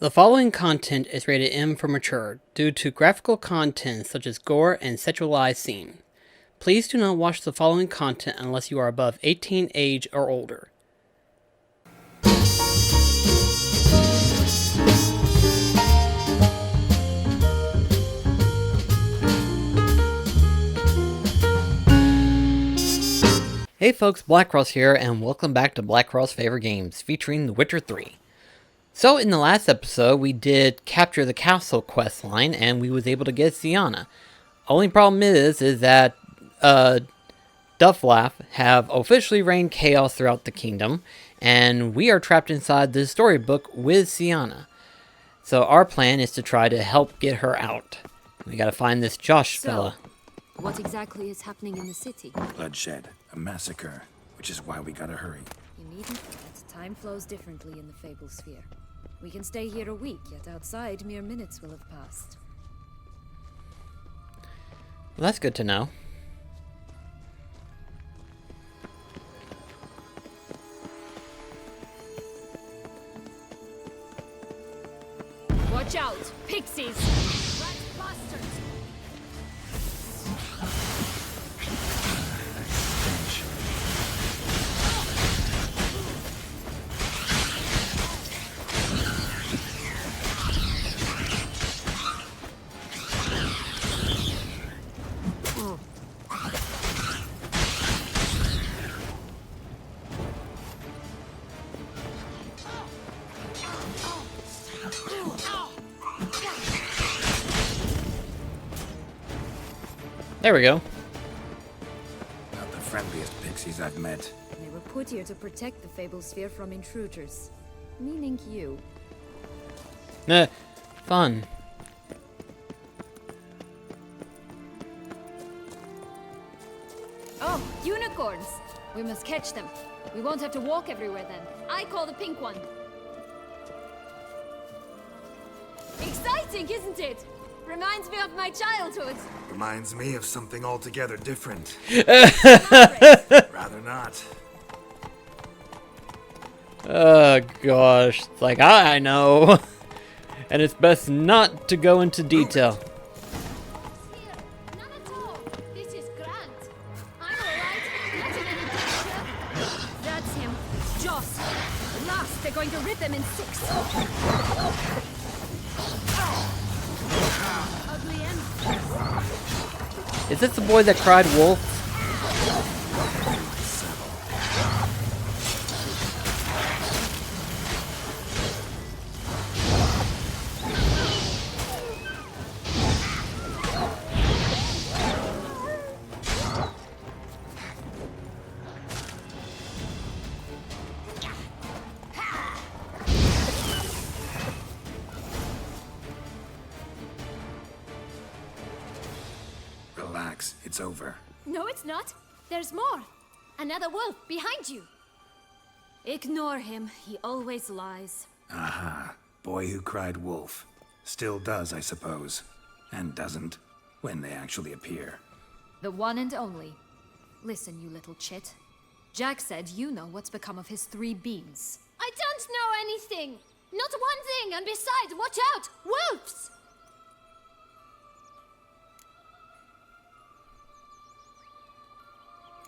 The following content is rated M for mature due to graphical content such as gore and sexualized scene. Please do not watch the following content unless you are above 18 age or older. Hey folks, BlackCross here, and welcome back to BlackCross Favorite Games, featuring The Witcher 3. So in the last episode, we did capture the castle quest line, and we was able to get Sienna. Only problem is that Dufflaff have officially reigned chaos throughout the kingdom, and we are trapped inside this storybook with Sienna. So our plan is to try to help get her out. We gotta find this Josh fella. What exactly is happening in the city? Bloodshed, a massacre, which is why we gotta hurry. You needn't. Time flows differently in the Fable Sphere. We can stay here a week, yet outside mere minutes will have passed. Well, that's good to know. Watch out! Pixies! Rat bastards! There we go. Not the friendliest pixies I've met. They were put here to protect the Fable Sphere from intruders. Meaning you. Fun. Oh, unicorns! We must catch them. We won't have to walk everywhere then. I call the pink one. Exciting, isn't it? Reminds me of my childhood. Reminds me of something altogether different. Elaborate. Rather not. Oh gosh, it's like I know. And it's best not to go into detail. Here, none at all. This is grand. I'm alright. Not in any danger. That's him. Joss. At last, they're going to rip them in six. Ugly end. Is this the boy that cried wolf? Relax, it's over. No, it's not. There's more. Another wolf behind you. Ignore him. He always lies. Aha, boy who cried wolf. Still does, I suppose. And doesn't, when they actually appear. The one and only. Listen, you little chit. Jack said you know what's become of his 3 beans. I don't know anything. Not one thing, and besides, watch out! Wolves!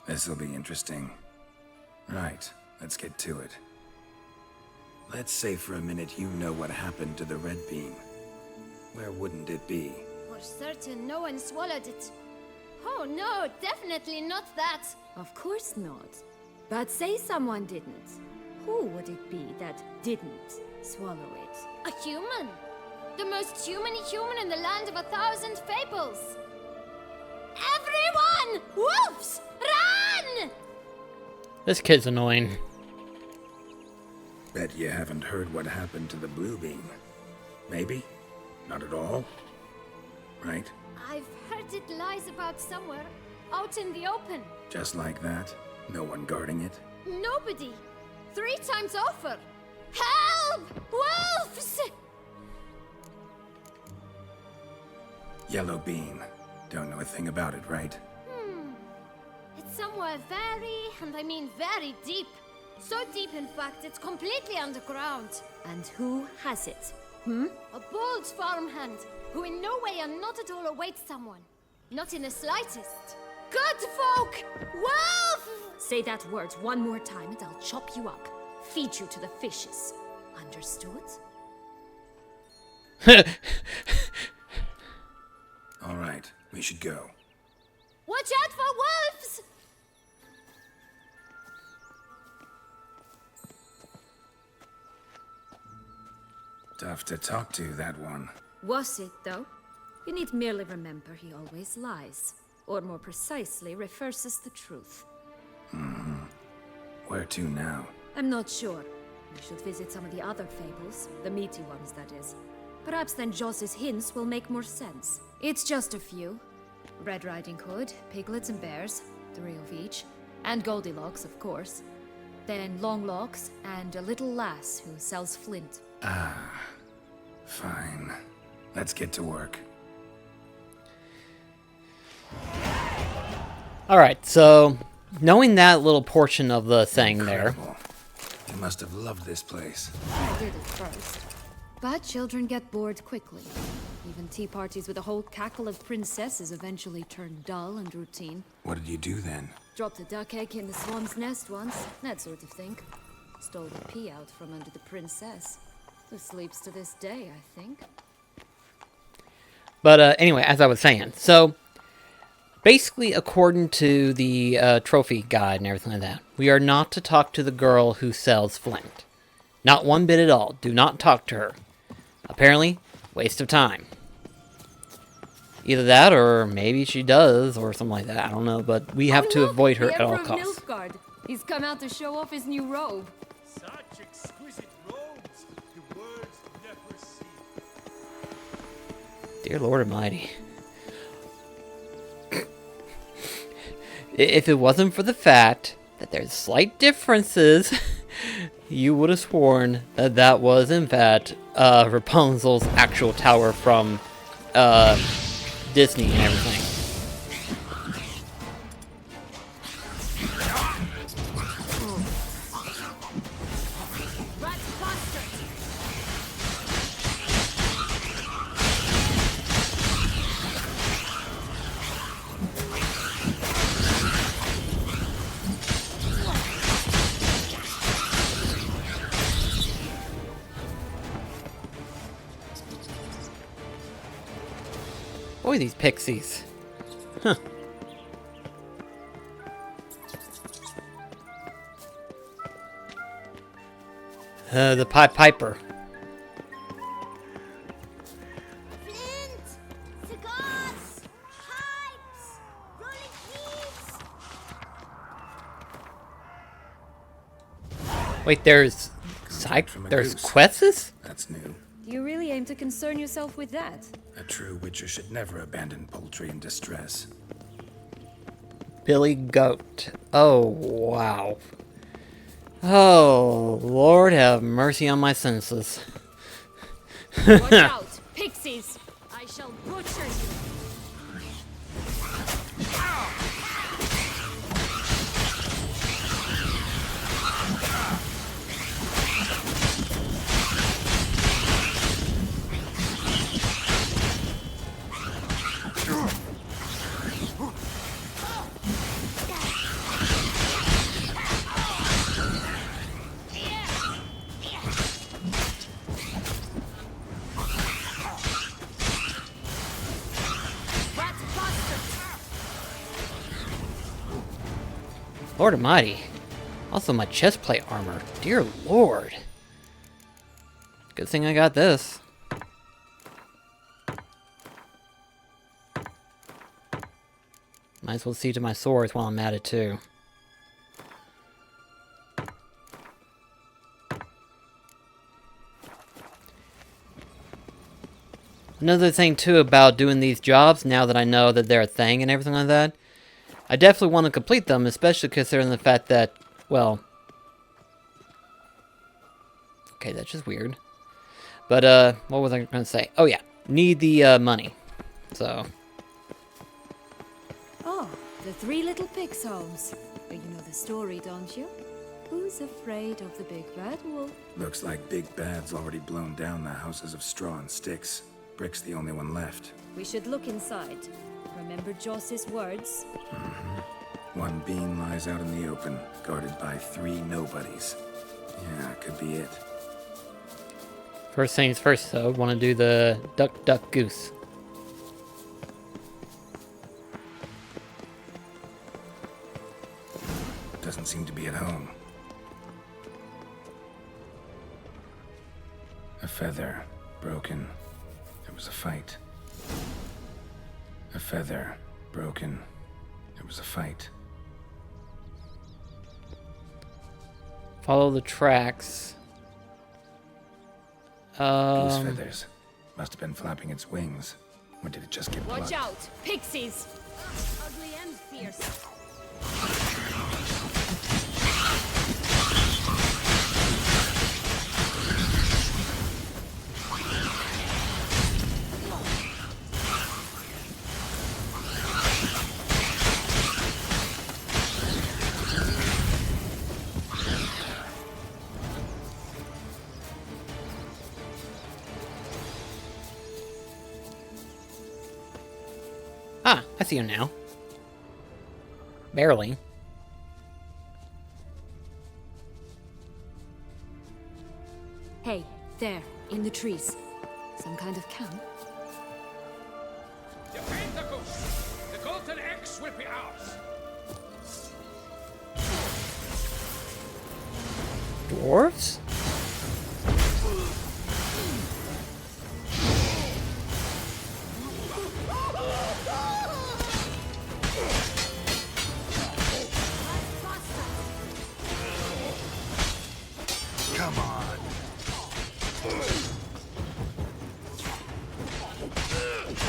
This'll be interesting. Right, let's get to it. Let's say for a minute you know what happened to the red bean. Where wouldn't it be? For certain, no one swallowed it. Oh no, definitely not that. Of course not. But say someone didn't. Who would it be that didn't swallow it? A human. The most human-y human in the land of 1,000 fables. Everyone! Wolves! Run! This kid's annoying. Bet you haven't heard what happened to the blue bean. Maybe? Not at all? Right? I've heard it lies about somewhere, out in the open. Just like that? No one guarding it? Nobody. 3 times over. Help! Wolves! Yellow bean. Don't know a thing about it, right? It's somewhere very, and I mean very deep. So deep, in fact, it's completely underground. And who has it? A bold farmhand, who in no way and not at all awaits someone. Not in the slightest. Good folk! Wolf! Say that word one more time and I'll chop you up. Feed you to the fishes. Understood? All right, we should go. Watch out for wolves! Tough to talk to, that one. Was it, though? You need merely remember he always lies. Or more precisely, reverses the truth. Where to now? I'm not sure. We should visit some of the other fables. The meaty ones, that is. Perhaps then Joss's hints will make more sense. It's just a few. Red Riding Hood, piglets and bears, 3 of each. And Goldilocks, of course. Then Longlocks, and a little lass who sells flint. Fine. Let's get to work. Alright, so knowing that little portion of the thing there. Incredible. You must have loved this place. I did at first. But children get bored quickly. Even tea parties with a whole cackle of princesses eventually turn dull and routine. What did you do then? Dropped a duck egg in the swan's nest once, that sort of thing. Stole the pea out from under the princess. Who sleeps to this day, I think. But anyway, as I was saying, so basically according to the trophy guide and everything like that, we are not to talk to the girl who sells flint. Not one bit at all. Do not talk to her. Apparently, waste of time. Either that, or maybe she does, or something like that. I don't know, but we have to avoid her at all costs. He's come out to show off his new robe. Such exquisite robes, the words never see. Dear Lord Almighty. If it wasn't for the fact that there's slight differences, you would have sworn that that was, in fact, Rapunzel's actual tower from Disney and everything. Boy, these pixies. Huh. The Pied Piper. Flint! Cigars! Pipes! Rolling keys! Wait, there's From a there's goose. quests? That's new. Do you really aim to concern yourself with that? A true witcher should never abandon poultry in distress. Billy Goat. Oh, wow. Oh, Lord have mercy on my senses. Watch out! Pixies! I shall butcher you! Lord Almighty. Also my chestplate armor. Dear Lord. Good thing I got this. Might as well see to my swords while I'm at it too. Another thing too about doing these jobs, now that I know that they're a thing and everything like that, I definitely want to complete them, especially considering the fact that, well... Okay, that's just weird. But, what was I going to say? Oh yeah, need the, money. So... Oh, the 3 little pigs' homes. But you know the story, don't you? Who's afraid of the big bad wolf? Looks like Big Bad's already blown down the houses of straw and sticks. Brick's the only one left. We should look inside. Remember Joss's words? One beam lies out in the open, guarded by 3 nobodies. Yeah, could be it. First things first, though, want to do the duck, duck, goose. Doesn't seem to be at home. A feather, broken. There was a fight. A feather, broken. There was a fight. Follow the tracks. Goose feathers. Must have been flapping its wings. Or did it just get Watch plucked? out! Pixies! Ugly and fierce. Ah, I see you now. Barely. Hey, there, in the trees. Some kind of camp? Defend the goose. The golden eggs will be ours. Dwarves? Come on.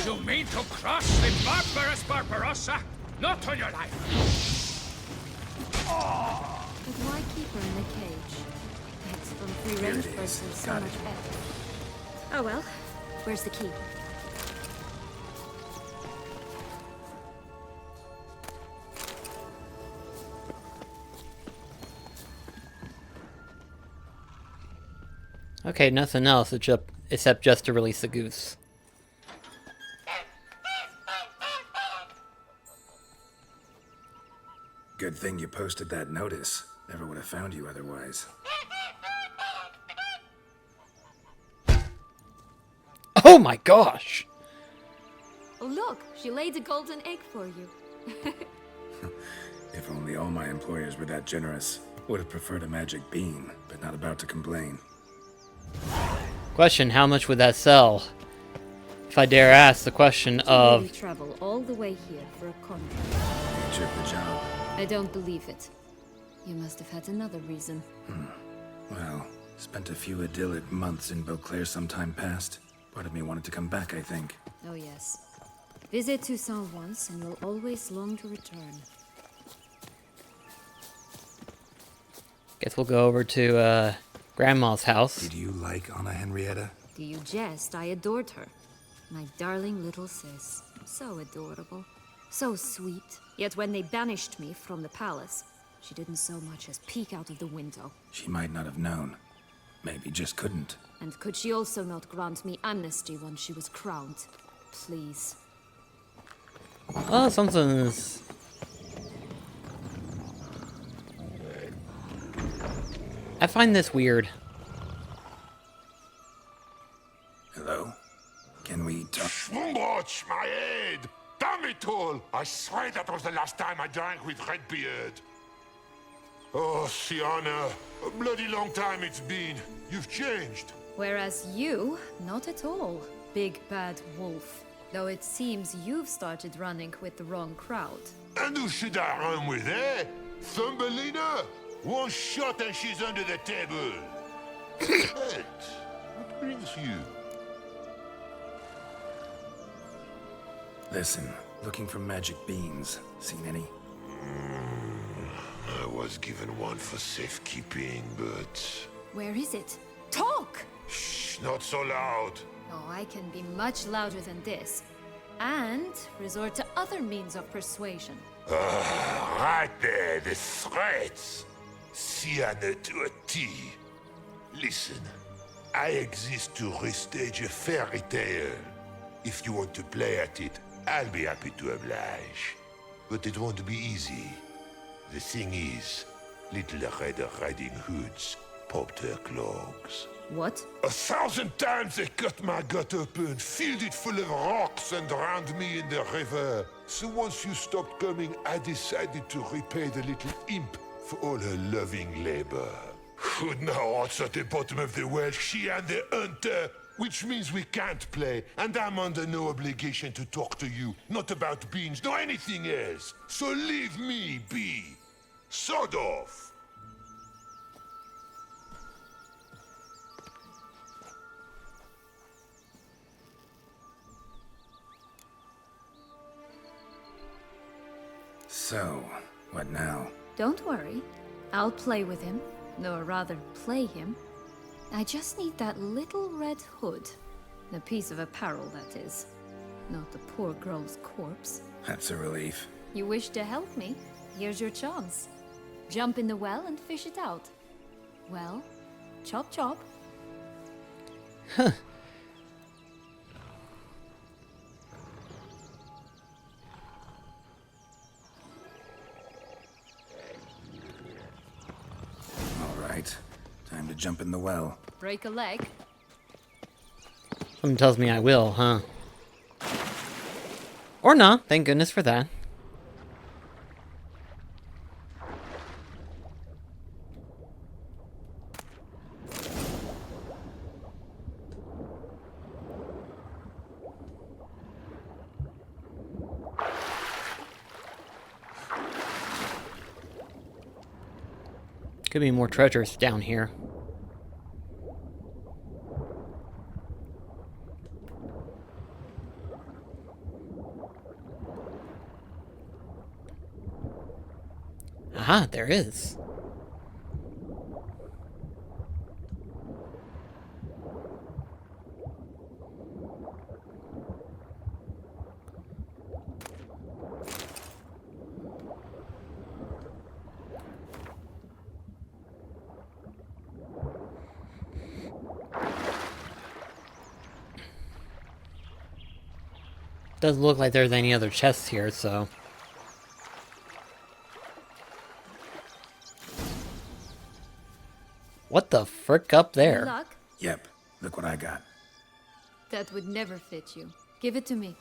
You mean to cross the barbarous Barbarossa? Not on your life. But why keep her in the cage? It's from free Here range it is. versus so Got much it. better. Oh well, where's the key? Okay, nothing else except just to release the goose. Good thing you posted that notice. Never would have found you otherwise. Oh my gosh! Oh look, she laid a golden egg for you. If only all my employers were that generous. Would have preferred a magic bean, but not about to complain. Question, how much would that sell? If I dare ask the question You of... really travel all the way here for a contract. Nature of the job. I don't believe it. You must have had another reason. Well, spent a few idyllic months in Beauclair some time past. Part of me wanted to come back, I think. Oh yes. Visit Toussaint once and you'll always long to return. Guess we'll go over to, Grandma's house. Did you like Anna Henrietta? Do you jest? I adored her. My darling little sis. So adorable. So sweet. Yet when they banished me from the palace, she didn't so much as peek out of the window. She might not have known. Maybe just couldn't. And could she also not grant me amnesty once she was crowned? Please. Oh, something's... I find this weird. Hello? Can we talk? Schwumbroch, my head! Damn it all! I swear that was the last time I drank with Redbeard. Oh, Sienna, a bloody long time it's been. You've changed. Whereas you, not at all, big bad wolf. Though it seems you've started running with the wrong crowd. And who should I run with, eh? Thumbelina? One shot and she's under the table. But what brings you? Listen, looking for magic beans. Seen any? I was given one for safekeeping, but... Where is it? Talk! Shh, not so loud. Oh, I can be much louder than this. And resort to other means of persuasion. Right there, the threats. Sienna to a T. Listen, I exist to restage a fairy tale. If you want to play at it, I'll be happy to oblige. But it won't be easy. The thing is, Little Red Riding Hoods popped her clogs. What? 1,000 times they cut my gut open, filled it full of rocks, and drowned me in the river. So once you stopped coming, I decided to repay the little imp for all her loving labor. Who now rots at the bottom of the well, she and the hunter, which means we can't play, and I'm under no obligation to talk to you, not about beans, nor anything else. So leave me be. Sod off. So, what now? Don't worry. I'll play with him. Or rather, play him. I just need that little red hood. The piece of apparel, that is. Not the poor girl's corpse. That's a relief. You wish to help me? Here's your chance. Jump in the well and fish it out. Well, chop chop. Alright, time to jump in the well. Break a leg. Something tells me I will, huh? Or not, thank goodness for that. Could be more treasures down here. Aha, there is. Doesn't look like there's any other chests here, so... What the frick up there? Luck? Yep, look what I got. That would never fit you. Give it to me.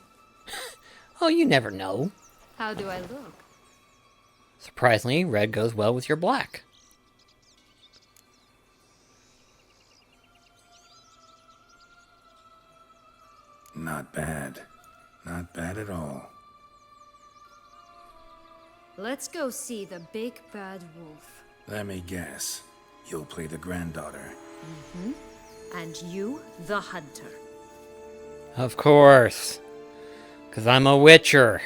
Oh, you never know. How do I look? Surprisingly, red goes well with your black. Not bad. Not bad at all. Let's go see the big bad wolf. Let me guess. You'll play the granddaughter. And you, the hunter. Of course. 'Cause I'm a witcher.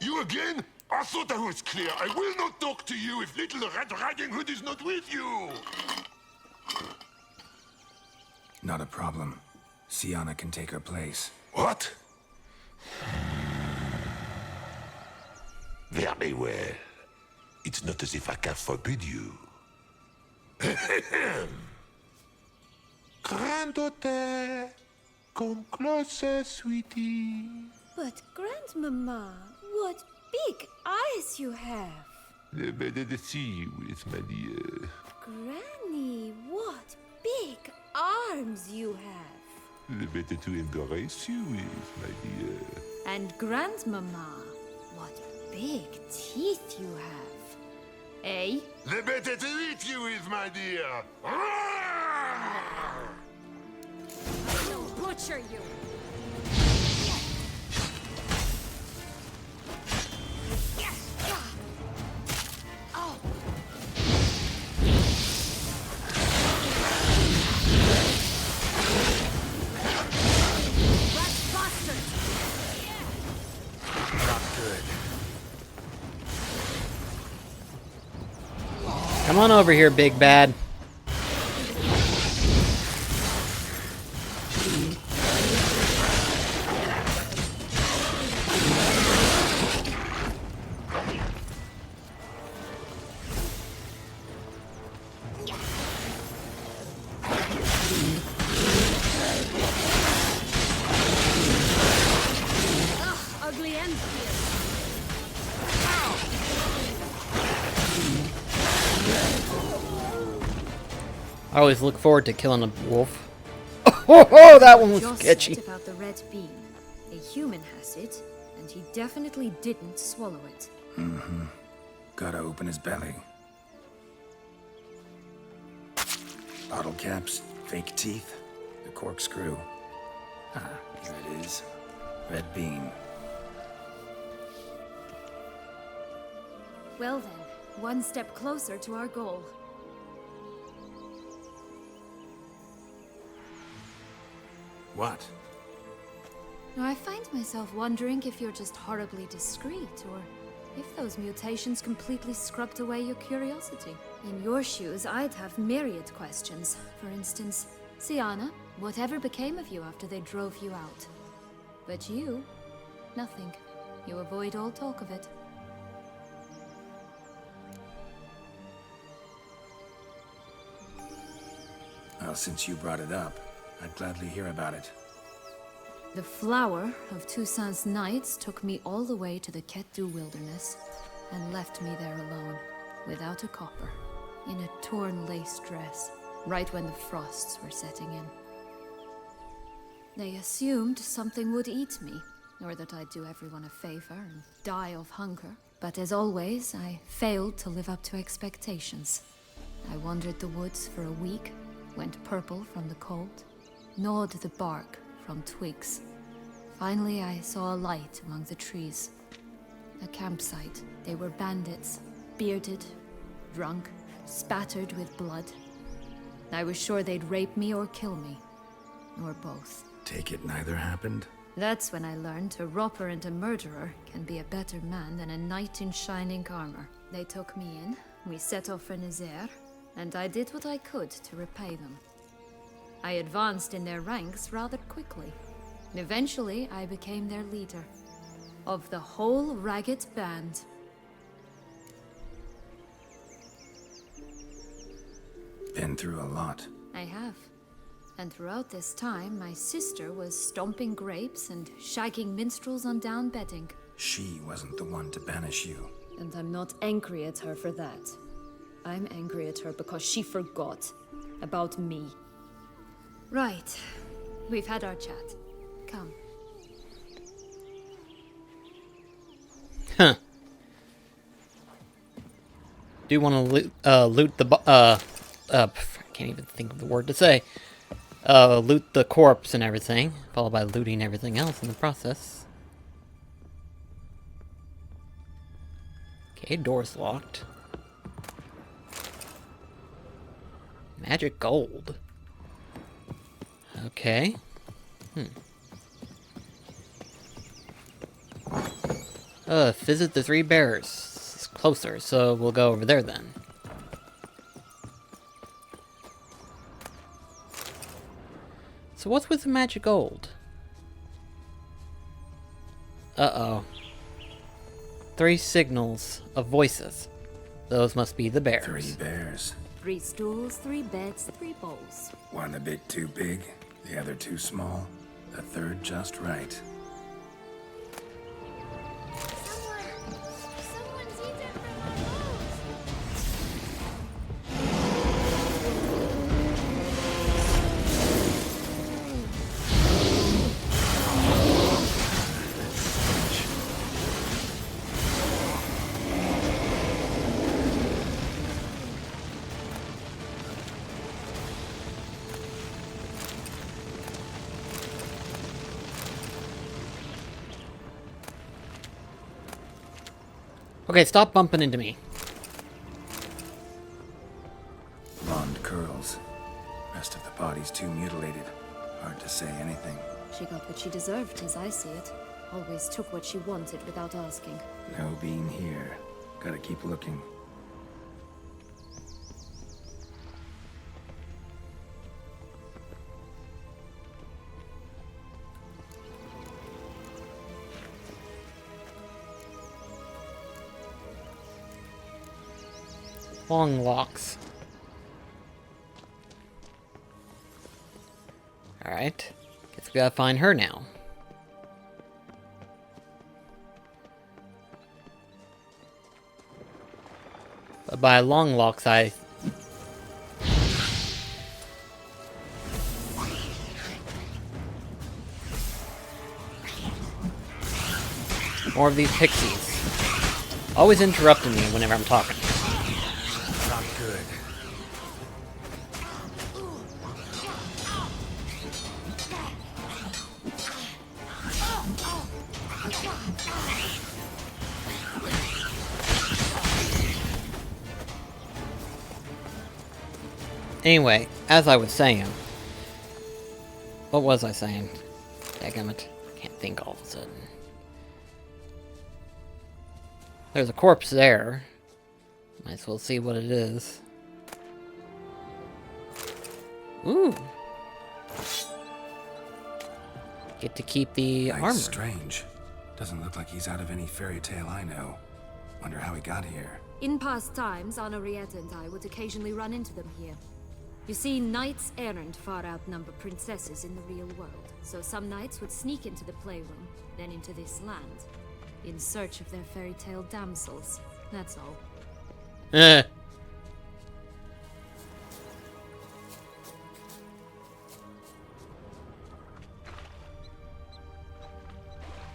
You again? I thought I was clear. I will not talk to you if Little Red Riding Hood is not with you. Not a problem. Sienna can take her place. What? Very well. It's not as if I can forbid you. Granddaughter, come closer, sweetie. But Grandmama, what big eyes you have. The better to see you with, my dear. Granny, what big arms you have. The better to embrace you with, my dear. And Grandmama, what big teeth you have. Eh? The better to eat you with, my dear. I'll butcher you. Oh. Rat bastard! Not good. Come on over here, big bad. I always look forward to killing a wolf. Oh, that one was Just sketchy. said about the red bean. A human has it, and he definitely didn't swallow it. Gotta open his belly. Bottle caps, fake teeth, the corkscrew. Ah, here it is. Red bean. Well then, one step closer to our goal. What? Now, I find myself wondering if you're just horribly discreet, or if those mutations completely scrubbed away your curiosity. In your shoes, I'd have myriad questions. For instance, Sienna, whatever became of you after they drove you out? But you, nothing. You avoid all talk of it. Well, since you brought it up, I'd gladly hear about it. The flower of Toussaint's Knights took me all the way to the Ketdu wilderness and left me there alone, without a copper, in a torn lace dress, right when the frosts were setting in. They assumed something would eat me, or that I'd do everyone a favor and die of hunger. But as always, I failed to live up to expectations. I wandered the woods for a week, went purple from the cold, gnawed the bark from twigs. Finally, I saw a light among the trees. A campsite. They were bandits, bearded, drunk, spattered with blood. I was sure they'd rape me or kill me, or both. Take it neither happened? That's when I learned a robber and a murderer can be a better man than a knight in shining armor. They took me in, we set off for Nazaire, and I did what I could to repay them. I advanced in their ranks rather quickly. Eventually, I became their leader. Of the whole ragged band. Been through a lot. I have. And throughout this time, my sister was stomping grapes and shagging minstrels on down bedding. She wasn't the one to banish you. And I'm not angry at her for that. I'm angry at her because she forgot about me. Right. We've had our chat. Come. Huh. Do you want to loot the I can't even think of the word to say. Loot the corpse and everything, followed by looting everything else in the process. Okay, door's locked. Magic gold. Okay. Visit the Three Bears. It's closer, so we'll go over there then. So what's with the magic gold? Uh-oh. 3 signals of voices. Those must be the bears. 3 bears. 3 stools, 3 beds, 3 bowls. One a bit too big, the other too small, the third just right. Someone's eaten from my bowls! Okay, stop bumping into me. Blonde curls. Rest of the body's too mutilated. Hard to say anything. She got what she deserved, as I see it. Always took what she wanted without asking. No bean here. Gotta keep looking. Long locks. Alright. Guess we gotta find her now. But by long locks, I More of these pixies. Always interrupting me whenever I'm talking. Not good. Anyway, as I was saying... What was I saying? Dadgummit. I can't think all of a sudden. There's a corpse there. Might as well see what it is. Ooh. Get to keep the That's armor. strange. Doesn't look like he's out of any fairy tale I know. Wonder how he got here. In past times, Henrietta and I would occasionally run into them here. You see, knights errant far outnumber princesses in the real world, so some knights would sneak into the playroom, then into this land, in search of their fairy tale damsels. That's all. Eh.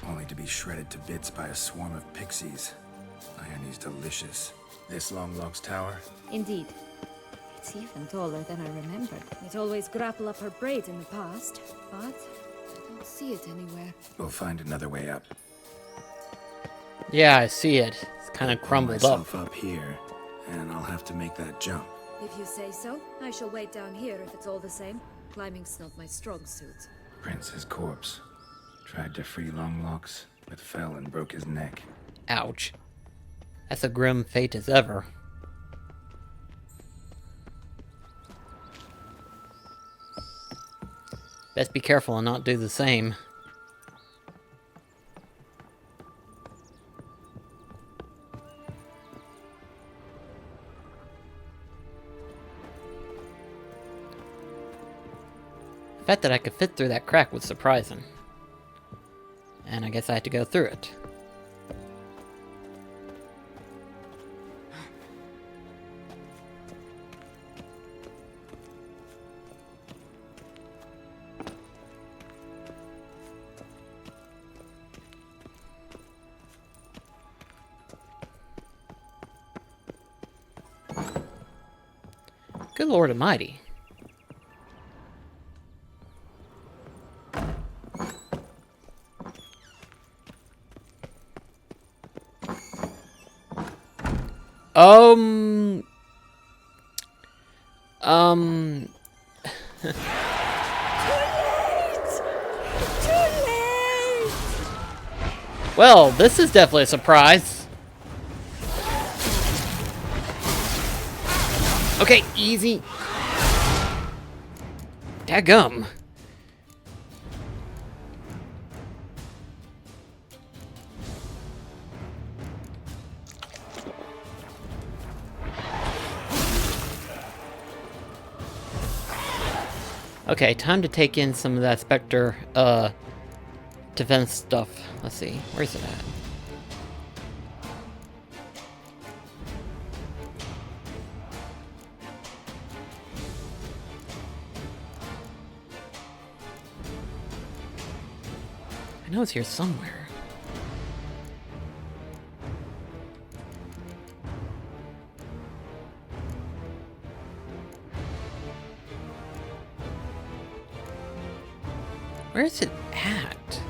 Only to be shredded to bits by a swarm of pixies. Irony's delicious. This Longlog's tower? Indeed. It's even taller than I remembered. It always grapple up her braid in the past, but I don't see it anywhere. We'll find another way up. Yeah, I see it. It's kind of Pull crumbled up. myself up here, and I'll have to make that jump. If you say so, I shall wait down here if it's all the same. Climbing's not my strong suit. Prince's corpse. Tried to free Longlocks, but fell and broke his neck. Ouch. That's a grim fate as ever. Best be careful and not do the same. The fact that I could fit through that crack was surprising. And I guess I had to go through it. Good Lord Almighty. Well, this is definitely a surprise. Okay, easy. Daggum. Okay, time to take in some of that Spectre, defense stuff. Let's see, where's it at? I know it's here somewhere. Where is it at?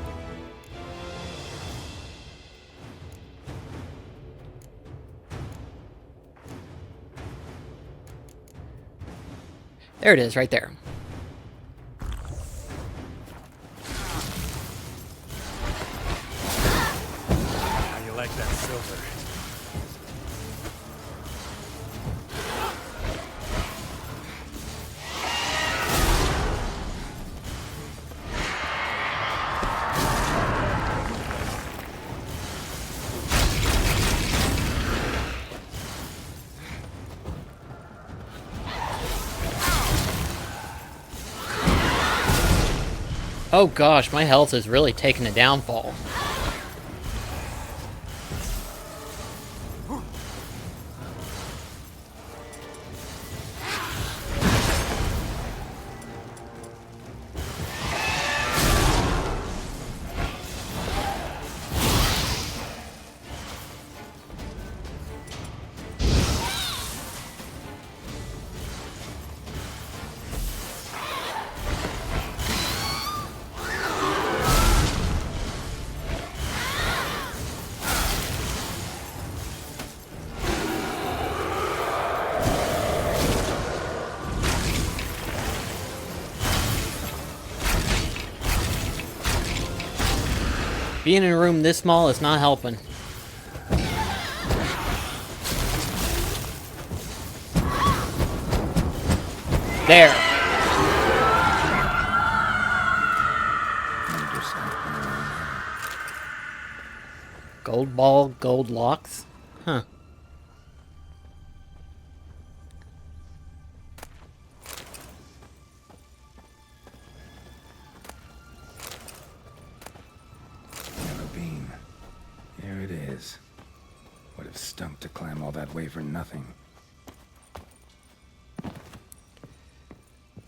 There it is, right there. How you like that silver? Oh gosh, my health is really taking a downfall. Being in a room this small is not helping. There. Gold ball, gold locks? Huh. Yellow bean. Here it is. Would have stunk to climb all that way for nothing.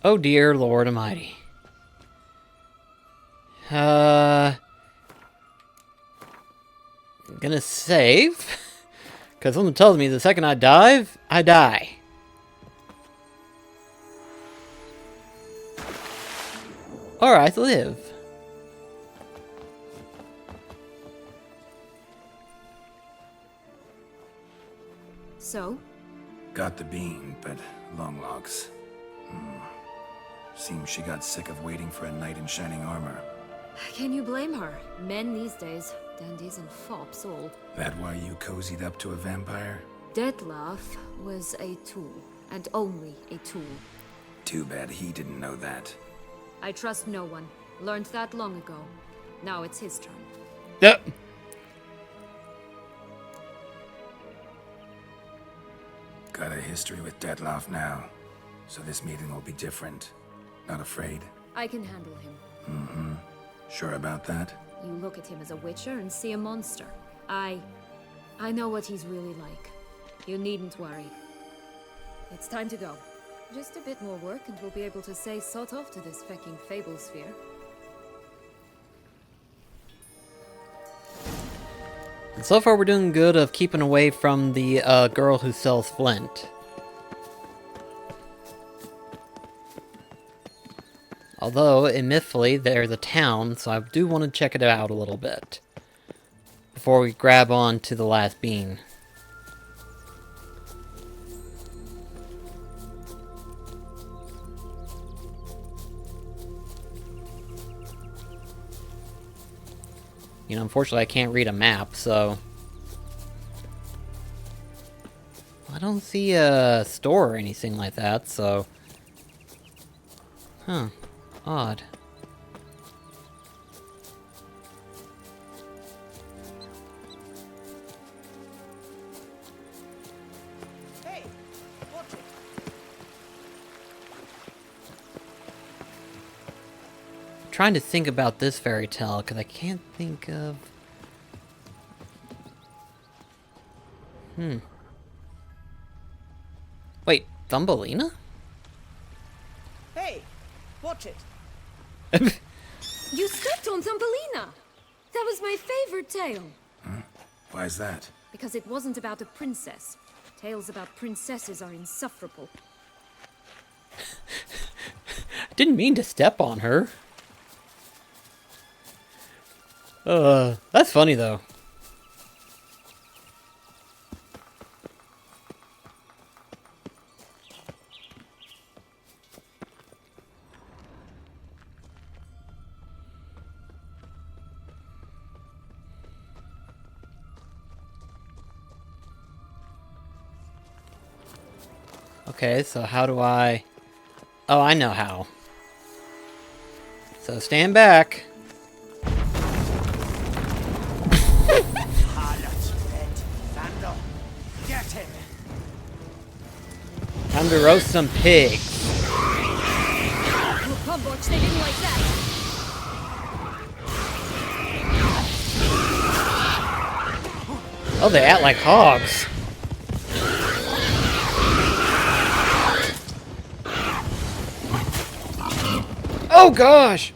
Oh dear Lord Almighty. I'm gonna save. Because someone tells me the second I dive, I die. Alright, live. So? Got the bean, but long logs. Seems she got sick of waiting for a knight in shining armor. Can you blame her? Men these days, dandies and fops all. That why you cozied up to a vampire? Detlef was a tool, and only a tool. Too bad he didn't know that. I trust no one. Learned that long ago. Now it's his turn. Yep. Got a history with Detlef now, so this meeting will be different. Not afraid? I can handle him. Sure about that? You look at him as a witcher and see a monster. I know what he's really like. You needn't worry. It's time to go. Just a bit more work and we'll be able to say sort off to this fecking fable sphere. And so far we're doing good of keeping away from the girl who sells flint. Although, admittedly, there's a town, so I do want to check it out a little bit. Before we grab on to the last bean. You know, unfortunately I can't read a map, so... I don't see a store or anything like that, so... Huh. Odd. Hey, watch it. I'm trying to think about this fairy tale, because I can't think of... Wait, Thumbelina? Hey, watch it. You stepped on Thumbelina! That was my favorite tale. Why's that? Because it wasn't about a princess. Tales about princesses are insufferable. I didn't mean to step on her. That's funny though. Okay, so how do I... Oh, I know how. So stand back. Harlot, red, vandal, get him. Time to roast some pigs. Well, Pumboch, they didn't like that. Oh, they act like hogs. Oh gosh!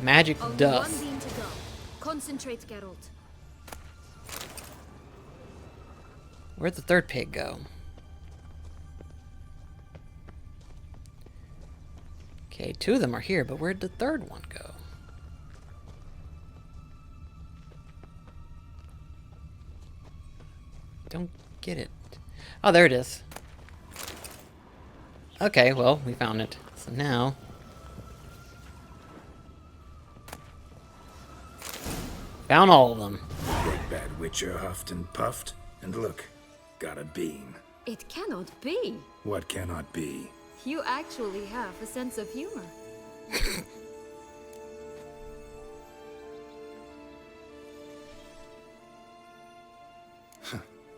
Magic Only dust. one beam to go. Concentrate, Geralt. Where'd the third pig go? Okay, 2 of them are here, but where'd the 3rd one go? Don't get it. Oh, there it is. Okay, well, we found it. So now... Found all of them. Big bad witcher huffed and puffed. And look, got a bean. It cannot be. What cannot be? You actually have a sense of humor.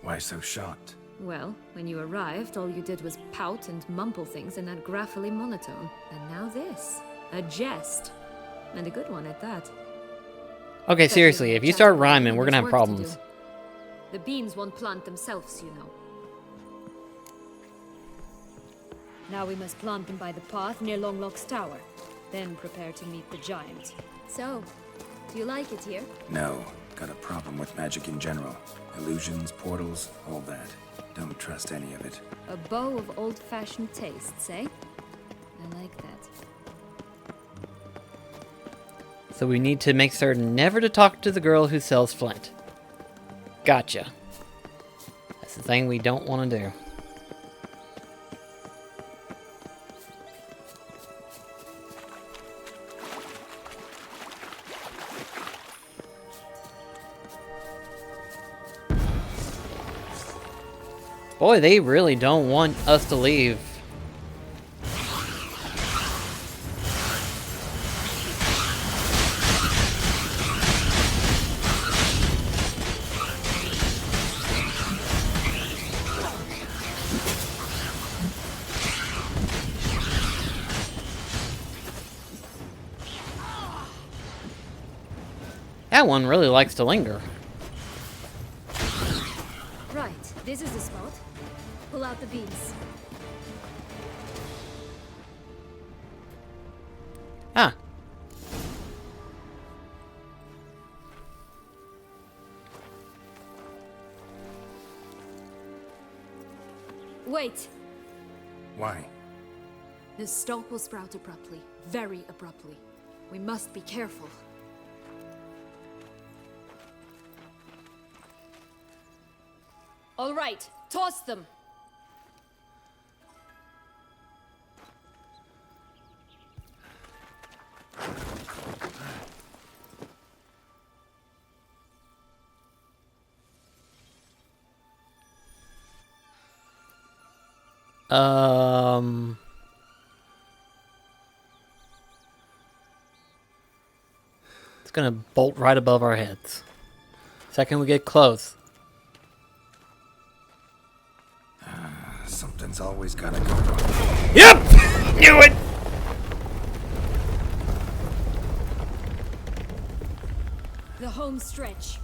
Why so shocked? Well, when you arrived, all you did was pout and mumble things in that graphily monotone. And now this. A jest. And a good one at that. Okay, But seriously, you if you chat start about rhyming, it, we're gonna there's have work to problems. do. The beans won't plant themselves, you know. Now we must plant them by the path near Longlock's tower. Then prepare to meet the giant. So, do you like it here? No, got a problem with magic in general. Illusions, portals, all that. Don't trust any of it. A bow of old-fashioned tastes, eh? I like that. So we need to make certain never to talk to the girl who sells flint. Gotcha. That's the thing we don't want to do. Boy, they really don't want us to leave. That one really likes to linger. Right, this is the spot. Pull out the beans. Ah. Wait! Why? The stalk will sprout abruptly. Very abruptly. We must be careful. All right, toss them! It's gonna bolt right above our heads. Second we get close. Something's always gotta go wrong. Yep! Knew it! The home stretch.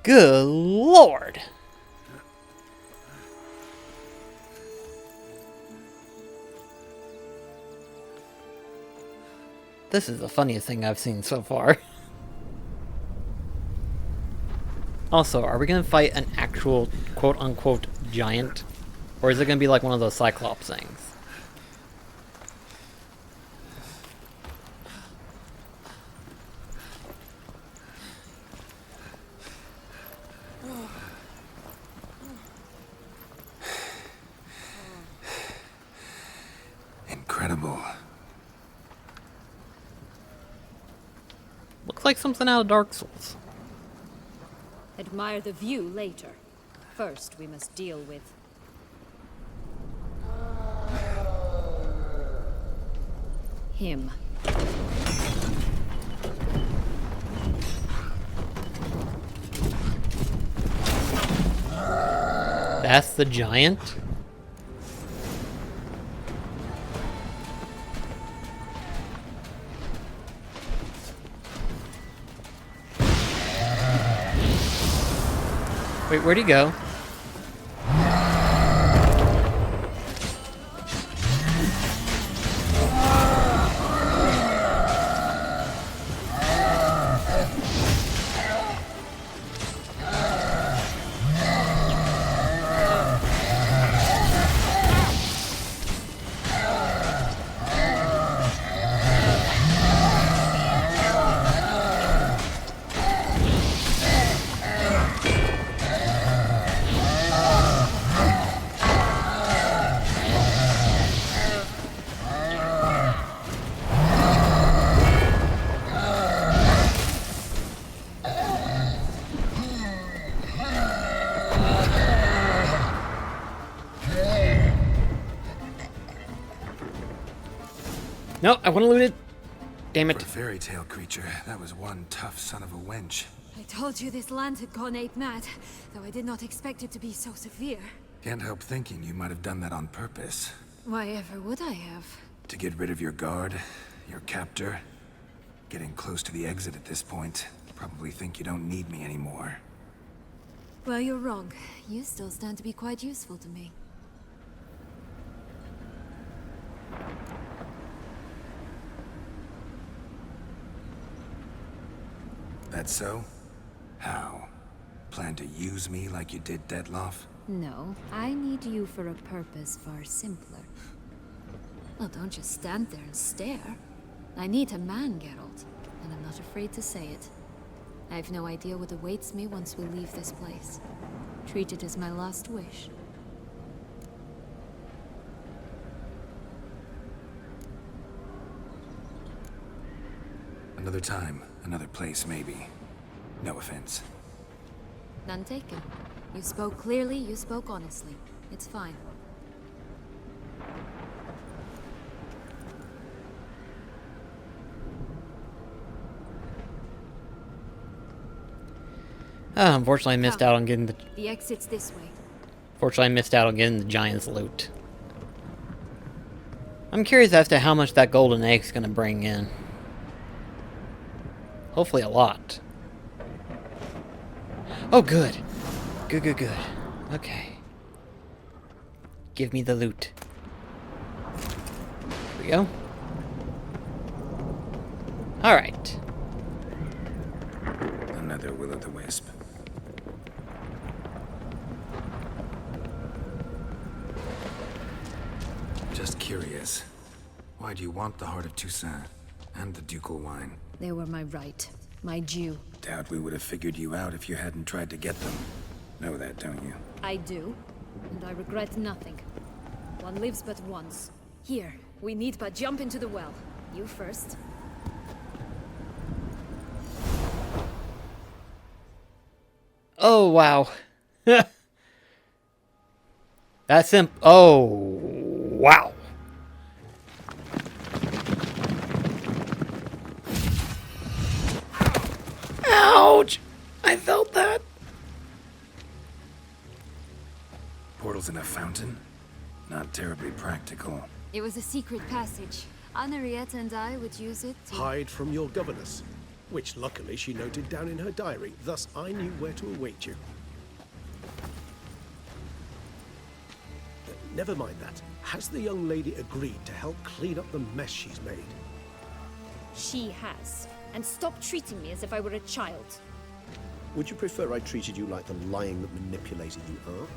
Good lord! This is the funniest thing I've seen so far. Also, are we gonna fight an actual quote-unquote giant? Or is it gonna be like one of those Cyclops things? Incredible. Looks like something out of Dark Souls. Admire the view later. First, we must deal with... him. That's the giant? Wait, where'd he go? No, I want to loot it. Damn For it. a fairy tale creature, that was one tough son of a wench. I told you this land had gone ape mad, though I did not expect it to be so severe. Can't help thinking you might have done that on purpose. Why ever would I have? To get rid of your guard, your captor. Getting close to the exit at this point. Probably think you don't need me anymore. Well, you're wrong. You still stand to be quite useful to me. That so? How? Plan to use me like you did Detloff? No, I need you for a purpose far simpler. Well, don't just stand there and stare. I need a man, Geralt, and I'm not afraid to say it. I have no idea what awaits me once we leave this place. Treat it as my last wish. Another time, another place, maybe. No offense. None taken. You spoke clearly, you spoke honestly. It's fine. Unfortunately, I missed out on getting the. The exit's this way. Fortunately, I missed out on getting the giant's loot. I'm curious as to how much that golden egg's gonna bring in. Hopefully, a lot. Oh, good. Good, good, good. Okay. Give me the loot. Here we go. Alright. Another will-o'-the-wisp. Just curious. Why do you want the Heart of Toussaint and the ducal wine? They were my right. My due. Doubt we would have figured you out if you hadn't tried to get them. Know that, don't you? I do, and I regret nothing. One lives but once. Here, we need but jump into the well. You first. Oh, wow. That's simple. Oh, wow. Ouch! I felt that. Portals in a fountain? Not terribly practical. It was a secret passage. Henriette and I would use it to... Hide from your governess, which luckily she noted down in her diary, thus I knew where to await you. Never mind that. Has the young lady agreed to help clean up the mess she's made? She has. And stop treating me as if I were a child. Would you prefer I treated you like the lying that manipulated you are?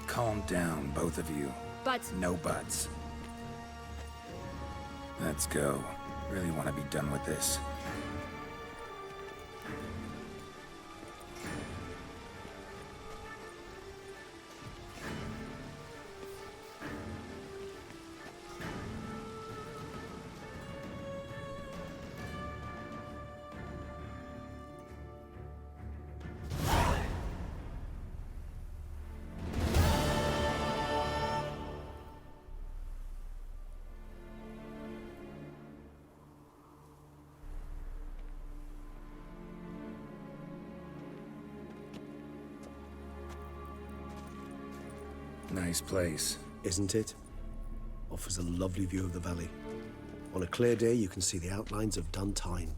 Calm down, both of you. But... No buts. Let's go. Really want to be done with this. Nice place. Isn't it? Offers a lovely view of the valley. On a clear day, you can see the outlines of Duntine.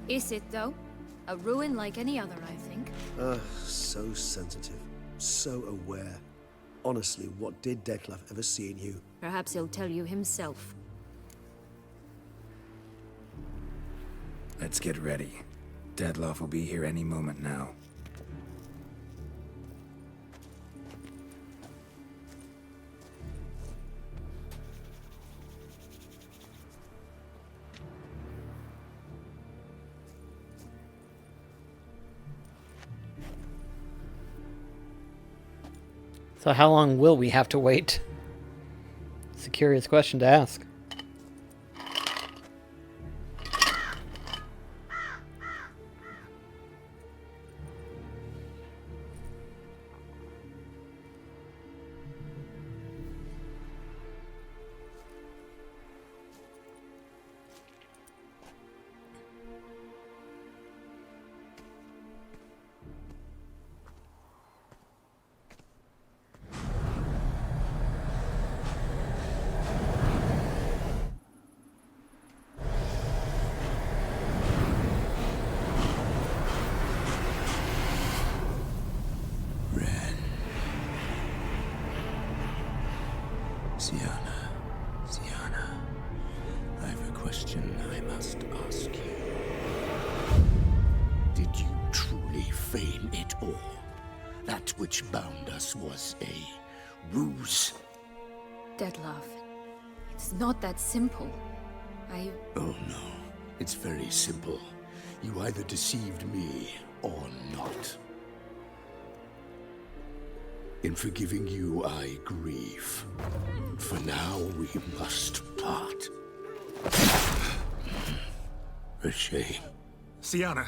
Is it, though? A ruin like any other, I think. So sensitive. So aware. Honestly, what did Detloff ever see in you? Perhaps he'll tell you himself. Let's get ready. Detloff will be here any moment now. So how long will we have to wait? It's a curious question to ask. question I must ask you. Did you truly feign it all? That which bound us was a ruse? Deadlove, it's not that simple. Oh no, it's very simple. You either deceived me or not. In forgiving you, I grieve. For now, we must part. A shame. Sienna.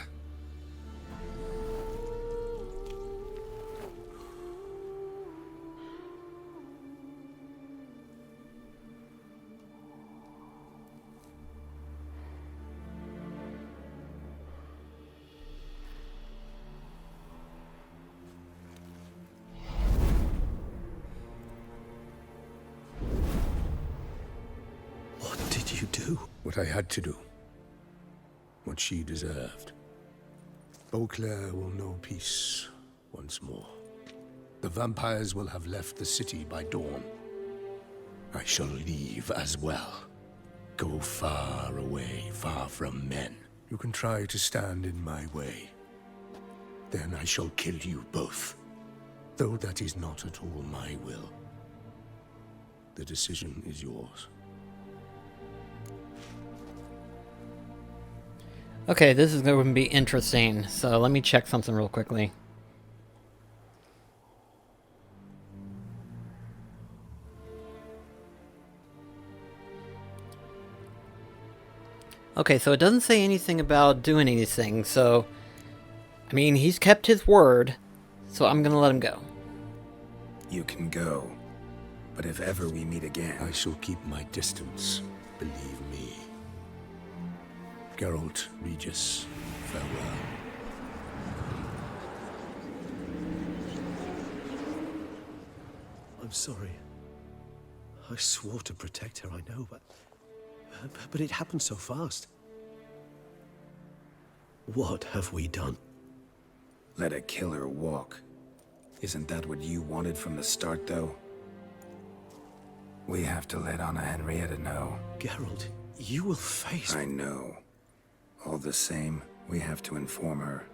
What did you do? What I had to do. What she deserved. Beauclair will know peace once more. The vampires will have left the city by dawn. I shall leave as well. Go far away, far from men. You can try to stand in my way. Then I shall kill you both. Though that is not at all my will. The decision is yours. Okay, this is going to be interesting, so let me check something real quickly. Okay, so it doesn't say anything about doing anything, so... I mean, he's kept his word, so I'm gonna let him go. You can go. But if ever we meet again... I shall keep my distance, believe me. Geralt, Regis, farewell. I'm sorry. I swore to protect her, I know, but it happened so fast. What have we done? Let a killer walk. Isn't that what you wanted from the start, though? We have to let Anna Henrietta know. Geralt, you will face... I know. All the same, we have to inform her.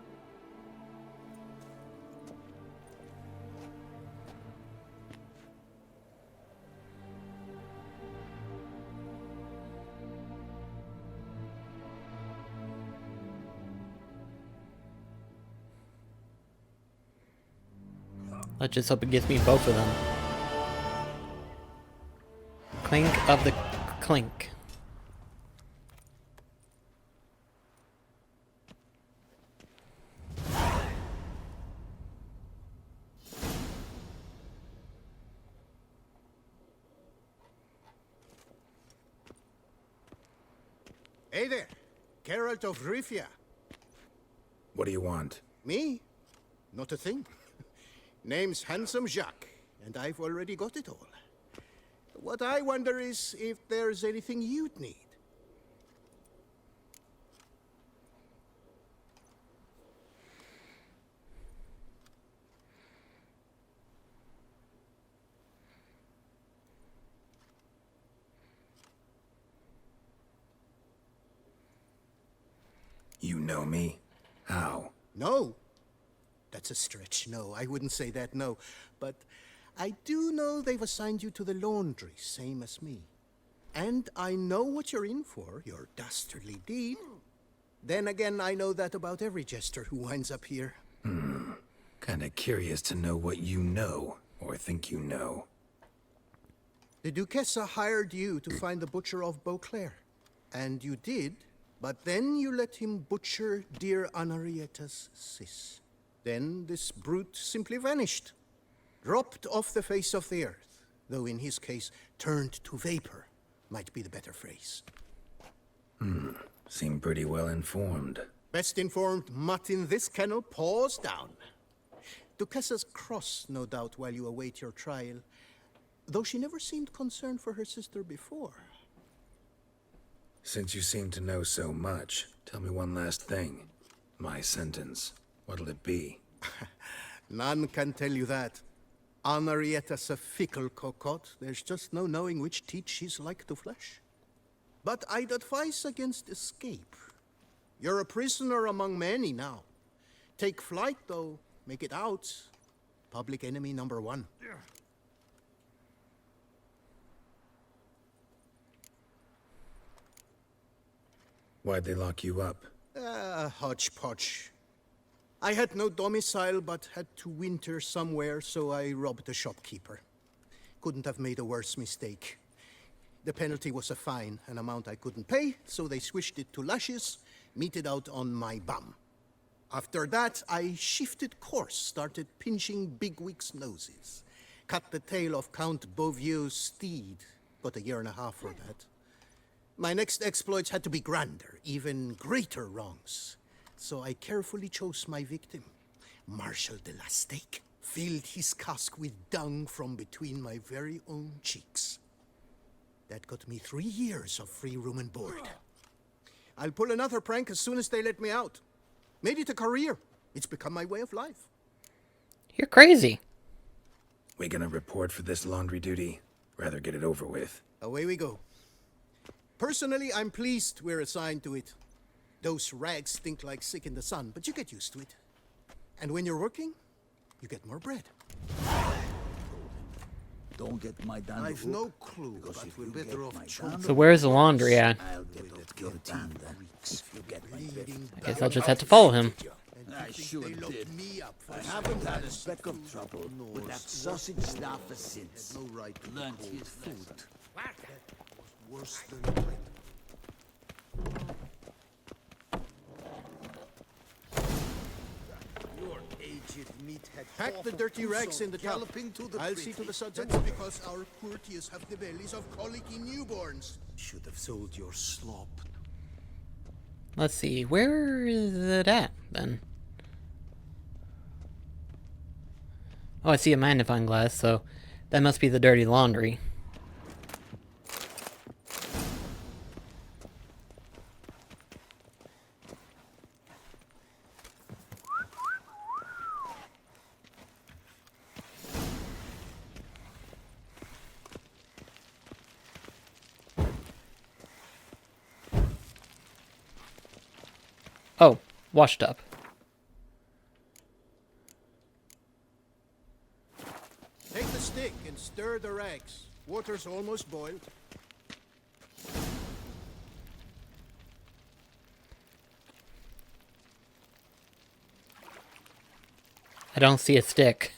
Let's just hope it gets me both of them. Clink of the clink. Hey there, Geralt of Rivia. What do you want? Me? Not a thing. Name's Handsome Jacques, and I've already got it all. What I wonder is if there's anything you'd need. You know me? How? No. That's a stretch. No, I wouldn't say that, no. But I do know they've assigned you to the laundry, same as me. And I know what you're in for, your dastardly deed. Then again, I know that about every jester who winds up here. Kinda curious to know what you know, or think you know. The Duchessa hired you to find the butcher of Beauclair. And you did, but then you let him butcher dear Anarietta's sis. Then this brute simply vanished. Dropped off the face of the earth, though in his case, turned to vapor, might be the better phrase. Seem pretty well informed. Best informed mutt in this kennel paws down. Duchessa's cross, no doubt, while you await your trial, though she never seemed concerned for her sister before. Since you seem to know so much, tell me one last thing. My sentence. What'll it be? None can tell you that. Anarietta's a fickle cocotte. There's just no knowing which teat she's like to flesh. But I'd advise against escape. You're a prisoner among many now. Take flight, though. Make it out. Public enemy number one. Why'd they lock you up? Hodgepodge. I had no domicile, but had to winter somewhere, so I robbed a shopkeeper. Couldn't have made a worse mistake. The penalty was a fine, an amount I couldn't pay, so they switched it to lashes, meted out on my bum. After that, I shifted course, started pinching bigwigs' noses. Cut the tail of Count Beauvieux's steed. Got a year and a half for that. My next exploits had to be grander, even greater wrongs. So I carefully chose my victim. Marshal de la Stake filled his cask with dung from between my very own cheeks. That got me 3 years of free room and board. I'll pull another prank as soon as they let me out. Made it a career. It's become my way of life. You're crazy. We gonna report for this laundry duty? Rather get it over with. Away we go. Personally, I'm pleased we're assigned to it. Those rags stink like sick in the sun, but you get used to it. And when you're working, you get more bread. Don't get my down. I've no clue, but we're better off trying. So where's the laundry at? I'll get your down if you get my drift. I guess I'll just have to follow him. I sure did. I haven't had a speck of trouble with that sausage snuffer since. No right to Learned his food. Worse than bread. Your aged meathead. Pack the dirty rags in the tub. I'll see to the suds. That's because our courtiers have the bellies of colicky newborns. Should have sold your slop. Let's see, where is it at, then? Oh, I see a magnifying glass, so that must be the dirty laundry. Oh, washed up. Take the stick and stir the rags. Water's almost boiled. I don't see a stick.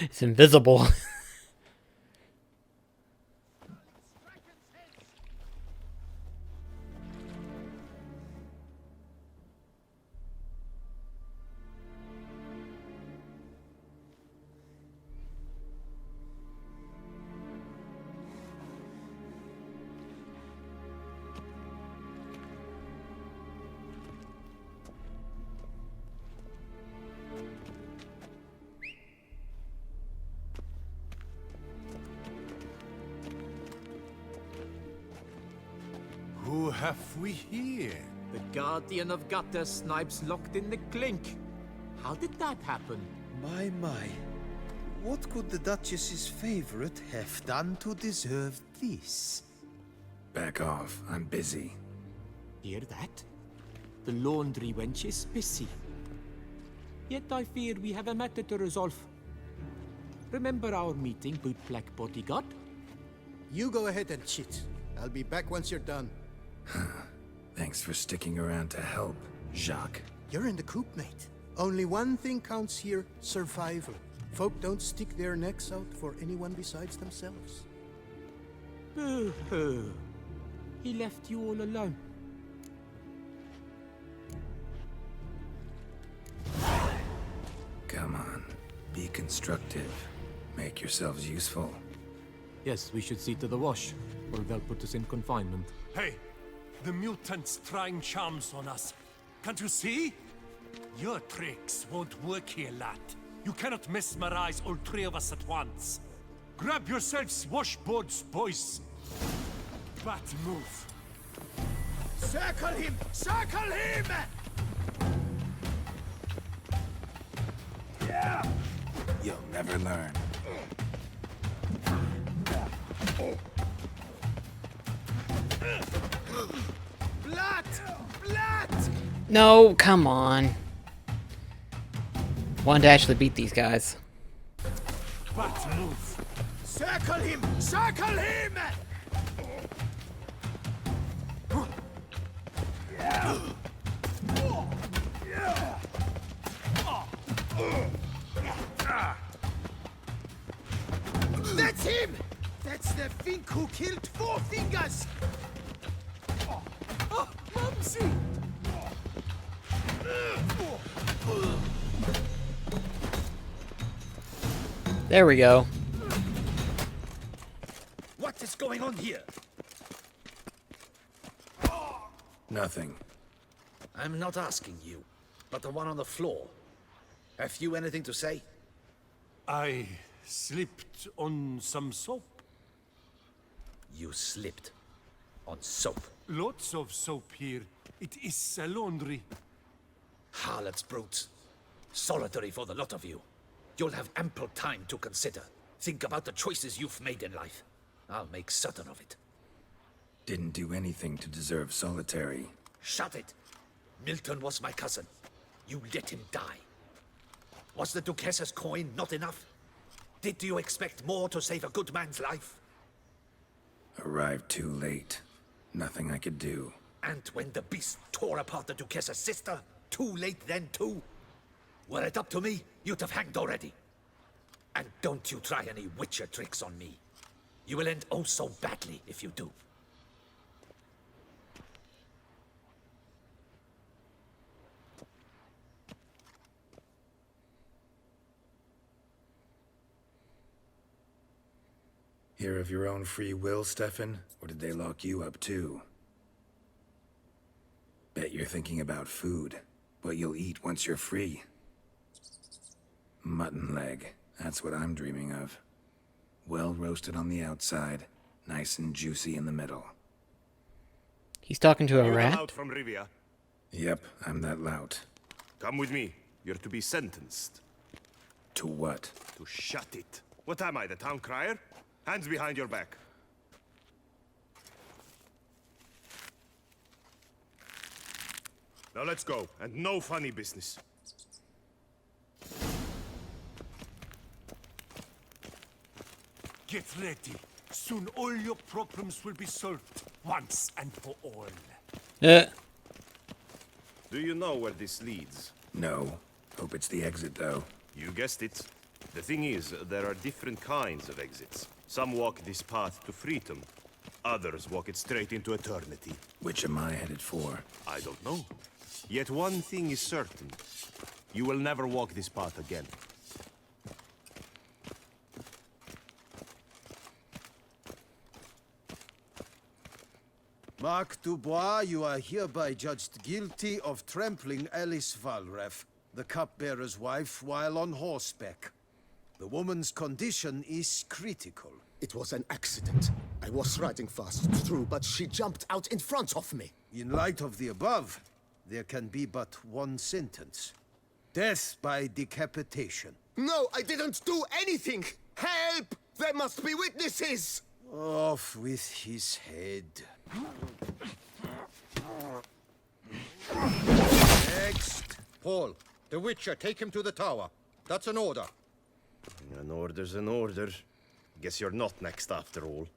It's invisible. Who have we here? The Guardian of Gutter Snipes locked in the clink. How did that happen? My. What could the Duchess's favorite have done to deserve this? Back off. I'm busy. Hear that? The laundry wench is busy. Yet I fear we have a matter to resolve. Remember our meeting, bootblack bodyguard? You go ahead and chit. I'll be back once you're done. Thanks for sticking around to help, Jacques. You're in the coop, mate. Only one thing counts here, survival. Folk don't stick their necks out for anyone besides themselves. Boo-hoo. He left you all alone. Come on. Be constructive. Make yourselves useful. Yes, we should see to the wash, or they'll put us in confinement. Hey, the mutant's trying charms on us. Can't you see? Your tricks won't work here, lad. You cannot mesmerize all 3 of us at once. Grab yourselves washboards, boys. Bat move. Circle him! Circle him! Yeah! You'll never learn. Blood! Blood! No, come on. Wanted to actually beat these guys. But move! Circle him! Circle him! That's him! That's the Fink who killed Four Fingers! Oh, Mumsy! There we go. What is going on here? Nothing. I'm not asking you, but the one on the floor. Have you anything to say? I slipped on some soap. You slipped on soap. Lots of soap here. It is a laundry. Harlots, brutes. Solitary for the lot of you. You'll have ample time to consider. Think about the choices you've made in life. I'll make certain of it. Didn't do anything to deserve solitary. Shut it! Milton was my cousin. You let him die. Was the Duchess's coin not enough? Did you expect more to save a good man's life? Arrived too late. Nothing I could do. And when the beast tore apart the Duchess's sister, too late then too? Were it up to me, you'd have hanged already. And don't you try any Witcher tricks on me. You will end oh so badly if you do. Here of your own free will, Stefan? Or did they lock you up too? Bet you're thinking about food. What you'll eat once you're free. Mutton leg. That's what I'm dreaming of. Well roasted on the outside, nice and juicy in the middle. He's talking to a You're the rat? lout from Rivia. Yep, I'm that lout. Come with me. You're to be sentenced. To what? To shut it. What am I, the town crier? Hands behind your back. Now let's go, and no funny business. Get ready. Soon all your problems will be solved, once and for all. Do you know where this leads? No. Hope it's the exit, though. You guessed it. The thing is, there are different kinds of exits. Some walk this path to freedom. Others walk it straight into eternity. Which am I headed for? I don't know. Yet one thing is certain. You will never walk this path again. Mark Dubois, you are hereby judged guilty of trampling Alice Valref, the cupbearer's wife, while on horseback. The woman's condition is critical. It was an accident. I was riding fast, true, but she jumped out in front of me. In light of the above, there can be but one sentence. Death by decapitation. No, I didn't do anything! Help! There must be witnesses! Off with his head. Next. Paul, the Witcher, take him to the tower. That's an order. An order's an order. Guess you're not next after all.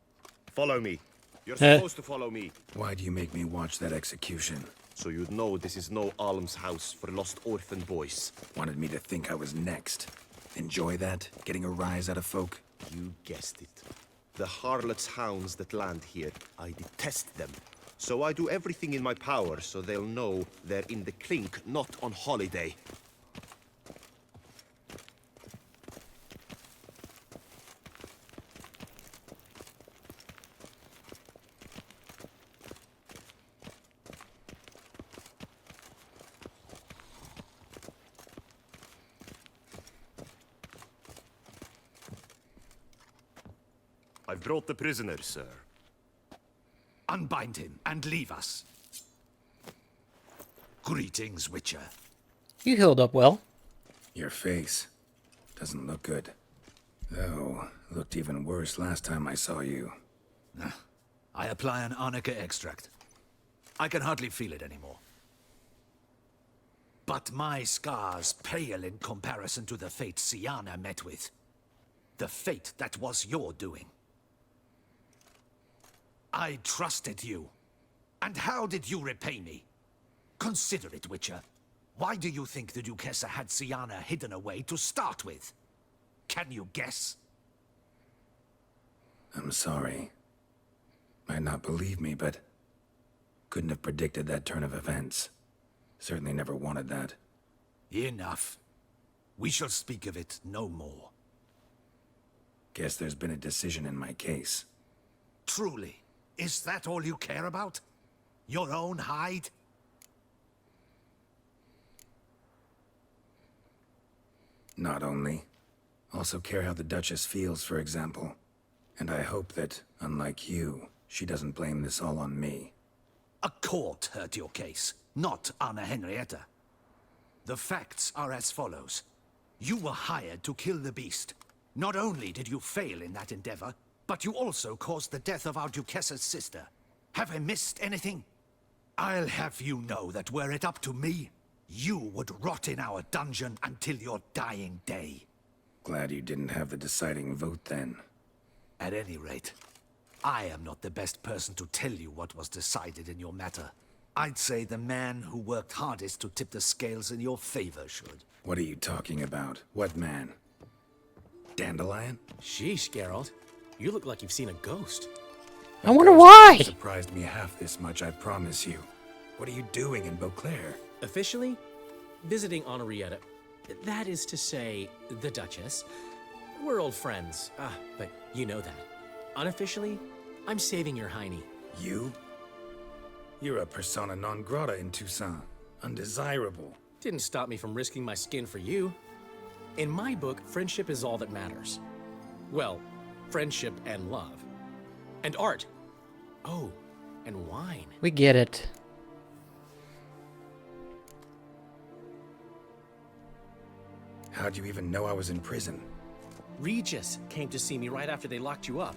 Follow me. You're supposed to follow me. Why do you make me watch that execution? So you'd know this is no almshouse for lost orphan boys. Wanted me to think I was next. Enjoy that? Getting a rise out of folk? You guessed it. The harlots' hounds that land here, I detest them. So I do everything in my power so they'll know they're in the clink, not on holiday. I've brought the prisoner, sir. Unbind him and leave us. Greetings, Witcher. You healed up well. Your face doesn't look good. Though, looked even worse last time I saw you. I apply an arnica extract. I can hardly feel it anymore. But my scars pale in comparison to the fate Siana met with. The fate that was your doing. I trusted you. And how did you repay me? Consider it, Witcher. Why do you think the Duchessa had Siana hidden away to start with? Can you guess? I'm sorry. Might not believe me, but couldn't have predicted that turn of events. Certainly never wanted that. Enough. We shall speak of it no more. Guess there's been a decision in my case. Truly, is that all you care about? Your own hide? Not only. Also care how the Duchess feels, for example. And I hope that, unlike you, she doesn't blame this all on me. A court heard your case, not Anna Henrietta. The facts are as follows. You were hired to kill the beast. Not only did you fail in that endeavor, but you also caused the death of our Duchessa's sister. Have I missed anything? I'll have you know that were it up to me, you would rot in our dungeon until your dying day. Glad you didn't have the deciding vote then. At any rate, I am not the best person to tell you what was decided in your matter. I'd say the man who worked hardest to tip the scales in your favor should. What are you talking about? What man? Dandelion? Sheesh, Geralt. You look like you've seen a ghost. I wonder why! Surprised me half this much, I promise you. What are you doing in Beauclair? Officially, visiting Henrietta. That is to say, the Duchess. We're old friends, but you know that. Unofficially, I'm saving your hiney. You? You're a persona non grata in Toussaint. Undesirable. Didn't stop me from risking my skin for you. In my book, friendship is all that matters. Well, friendship and love. And art. Oh, and wine. We get it. How'd you even know I was in prison? Regis came to see me right after they locked you up.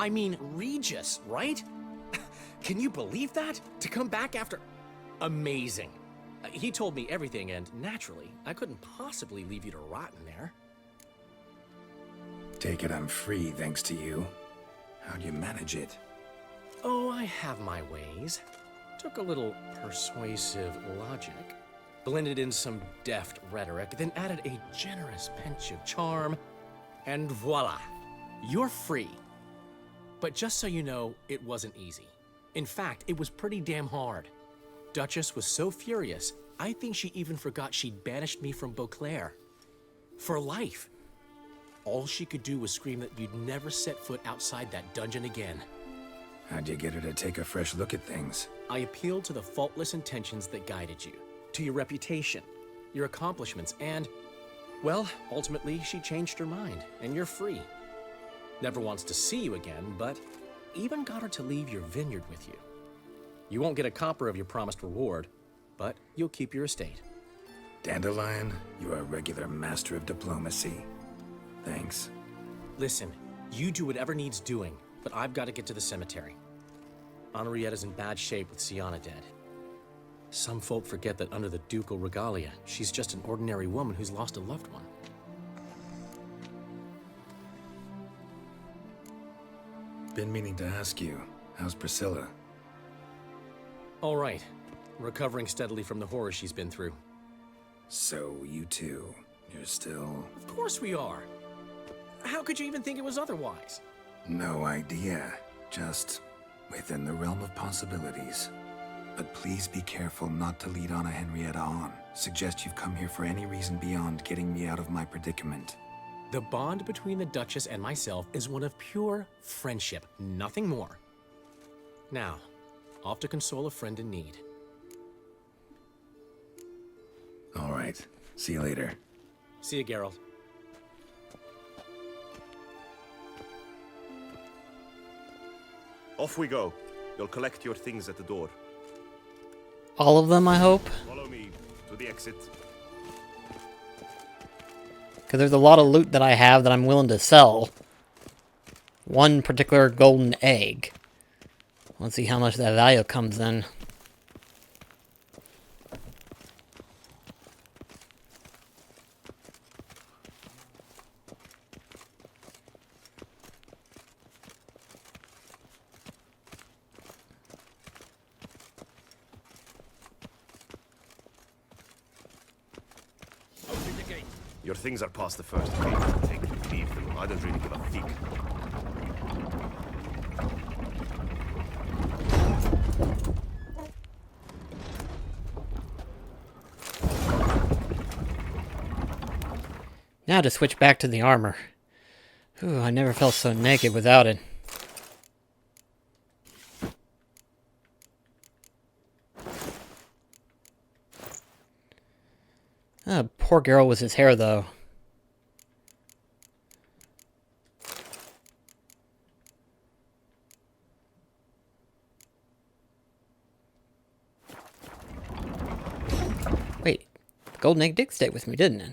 I mean, Regis, right? Can you believe that? To come back after... Amazing. He told me everything, and naturally, I couldn't possibly leave you to rot in there. Take it I'm free, thanks to you. How'd you manage it? Oh, I have my ways. Took a little persuasive logic, blended in some deft rhetoric, then added a generous pinch of charm, and voila, you're free. But just so you know, it wasn't easy. In fact, it was pretty damn hard. Duchess was so furious, I think she even forgot she'd banished me from Beauclair. For life. All she could do was scream that you'd never set foot outside that dungeon again. How'd you get her to take a fresh look at things? I appealed to the faultless intentions that guided you, to your reputation, your accomplishments, and, well, ultimately she changed her mind, and you're free. Never wants to see you again, but even got her to leave your vineyard with you. You won't get a copper of your promised reward, but you'll keep your estate. Dandelion, you're a regular master of diplomacy. Thanks. Listen, you do whatever needs doing, but I've got to get to the cemetery. Henrietta's in bad shape with Siana dead. Some folk forget that under the ducal regalia, she's just an ordinary woman who's lost a loved one. Been meaning to ask you, how's Priscilla? All right. Recovering steadily from the horror she's been through. So, you two, you're still... Of course we are. How could you even think it was otherwise? No idea. Just within the realm of possibilities. But please be careful not to lead Anna Henrietta on. Suggest you've come here for any reason beyond getting me out of my predicament. The bond between the Duchess and myself is one of pure friendship, nothing more. Now, off to console a friend in need. All right. See you later. See you, Geralt. Off we go. You'll collect your things at the door. All of them, I hope? Follow me to the exit. Because there's a lot of loot that I have that I'm willing to sell. One particular golden egg. Let's see how much that value comes in. Your things are past the first gate. Take them, leave them. I don't really give a fig. Now to switch back to the armor. Ooh, I never felt so naked without it. Poor Geralt with his hair, though. Wait, the golden egg did stay with me, didn't it?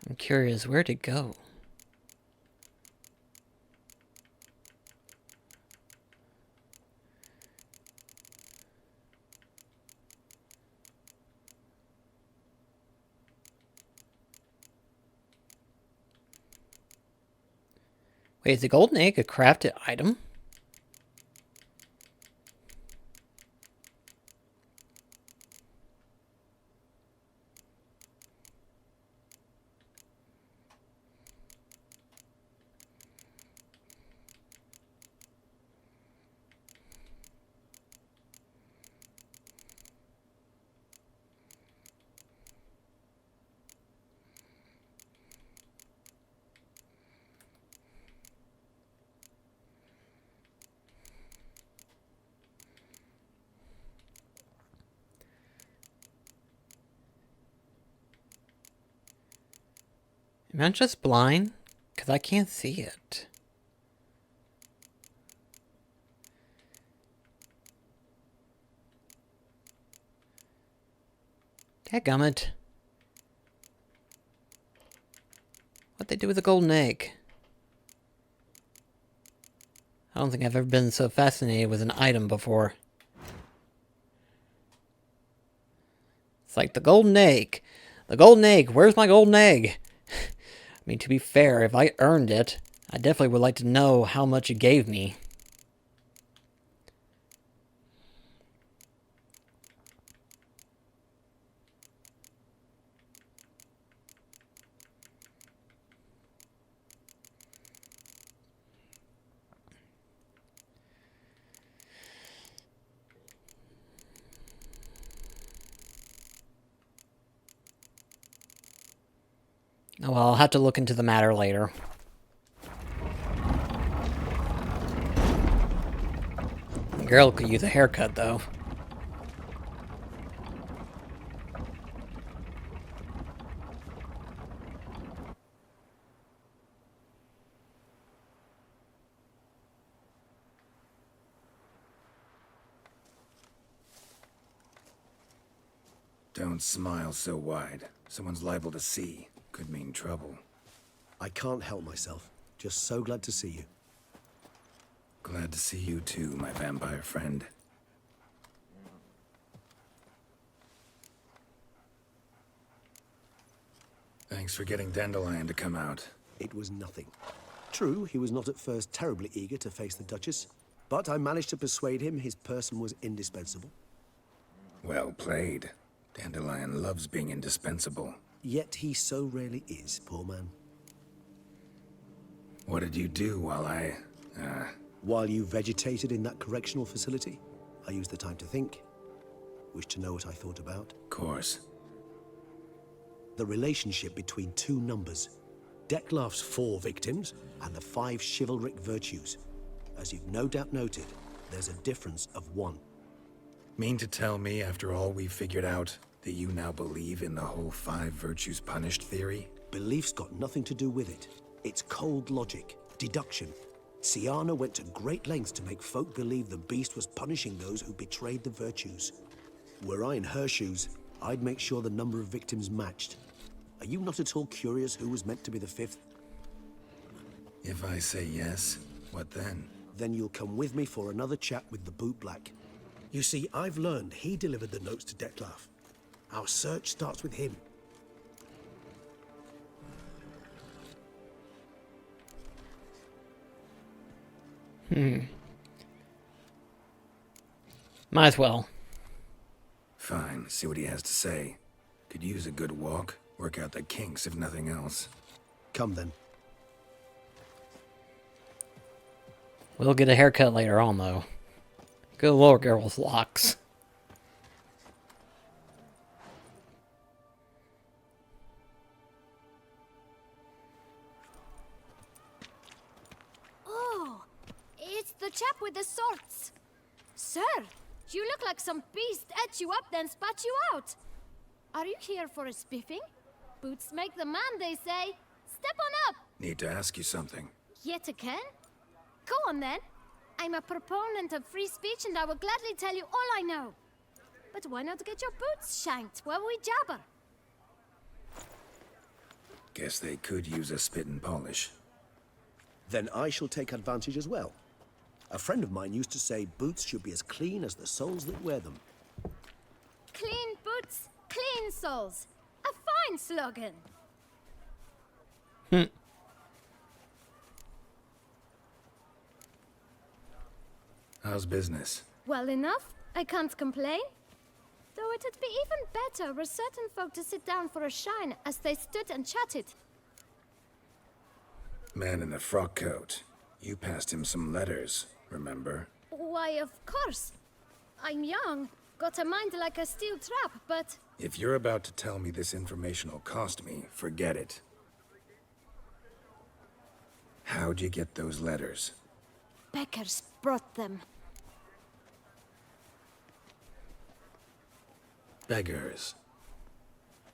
I'm curious, where'd it go? Wait, is the golden egg a crafted item? Am I just blind? Because I can't see it. Dadgummit. What'd they do with the golden egg? I don't think I've ever been so fascinated with an item before. It's like the golden egg. The golden egg. Where's my golden egg? I mean, to be fair, if I earned it, I definitely would like to know how much it gave me. Oh, well, I'll have to look into the matter later. Girl could use a haircut, though. Don't smile so wide. Someone's liable to see. Could mean trouble. I can't help myself. Just so glad to see you. Glad to see you too, my vampire friend. Thanks for getting Dandelion to come out. It was nothing. True, he was not at first terribly eager to face the Duchess, but I managed to persuade him his person was indispensable. Well played. Dandelion loves being indispensable. Yet he so rarely is, poor man. What did you do while While you vegetated in that correctional facility, I used the time to think. Wish to know what I thought about? Of course. The relationship between two numbers. Dettlaff's 4 victims and the 5 chivalric virtues. As you've no doubt noted, there's a difference of 1. Mean to tell me, after all we've figured out, that you now believe in the whole 5 virtues punished theory? Belief's got nothing to do with it. It's cold logic, deduction. Syanna went to great lengths to make folk believe the beast was punishing those who betrayed the virtues. Were I in her shoes, I'd make sure the number of victims matched. Are you not at all curious who was meant to be the 5th? If I say yes, what then? Then you'll come with me for another chat with the Boot Black. You see, I've learned he delivered the notes to Dettlaff. Our search starts with him. Might as well. Fine, see what he has to say. Could use a good walk, work out the kinks if nothing else. Come then. We'll get a haircut later on, though. Good lord, Geralt's locks. Oh, it's the chap with the swords. Sir, you look like some beast ate you up then spat you out. Are you here for a spiffing? Boots make the man, they say. Step on up. Need to ask you something. Yet again? Go on then. I'm a proponent of free speech and I will gladly tell you all I know. But why not get your boots shanked while we jabber? Guess they could use a spit and polish. Then I shall take advantage as well. A friend of mine used to say boots should be as clean as the soles that wear them. Clean boots, clean soles. A fine slogan. How's business? Well enough. I can't complain. Though it'd be even better were certain folk to sit down for a shine as they stood and chatted. Man in the frock coat. You passed him some letters, remember? Why, of course. I'm young, got a mind like a steel trap, but... If you're about to tell me this information will cost me, forget it. How'd you get those letters? Beggars brought them. Beggars.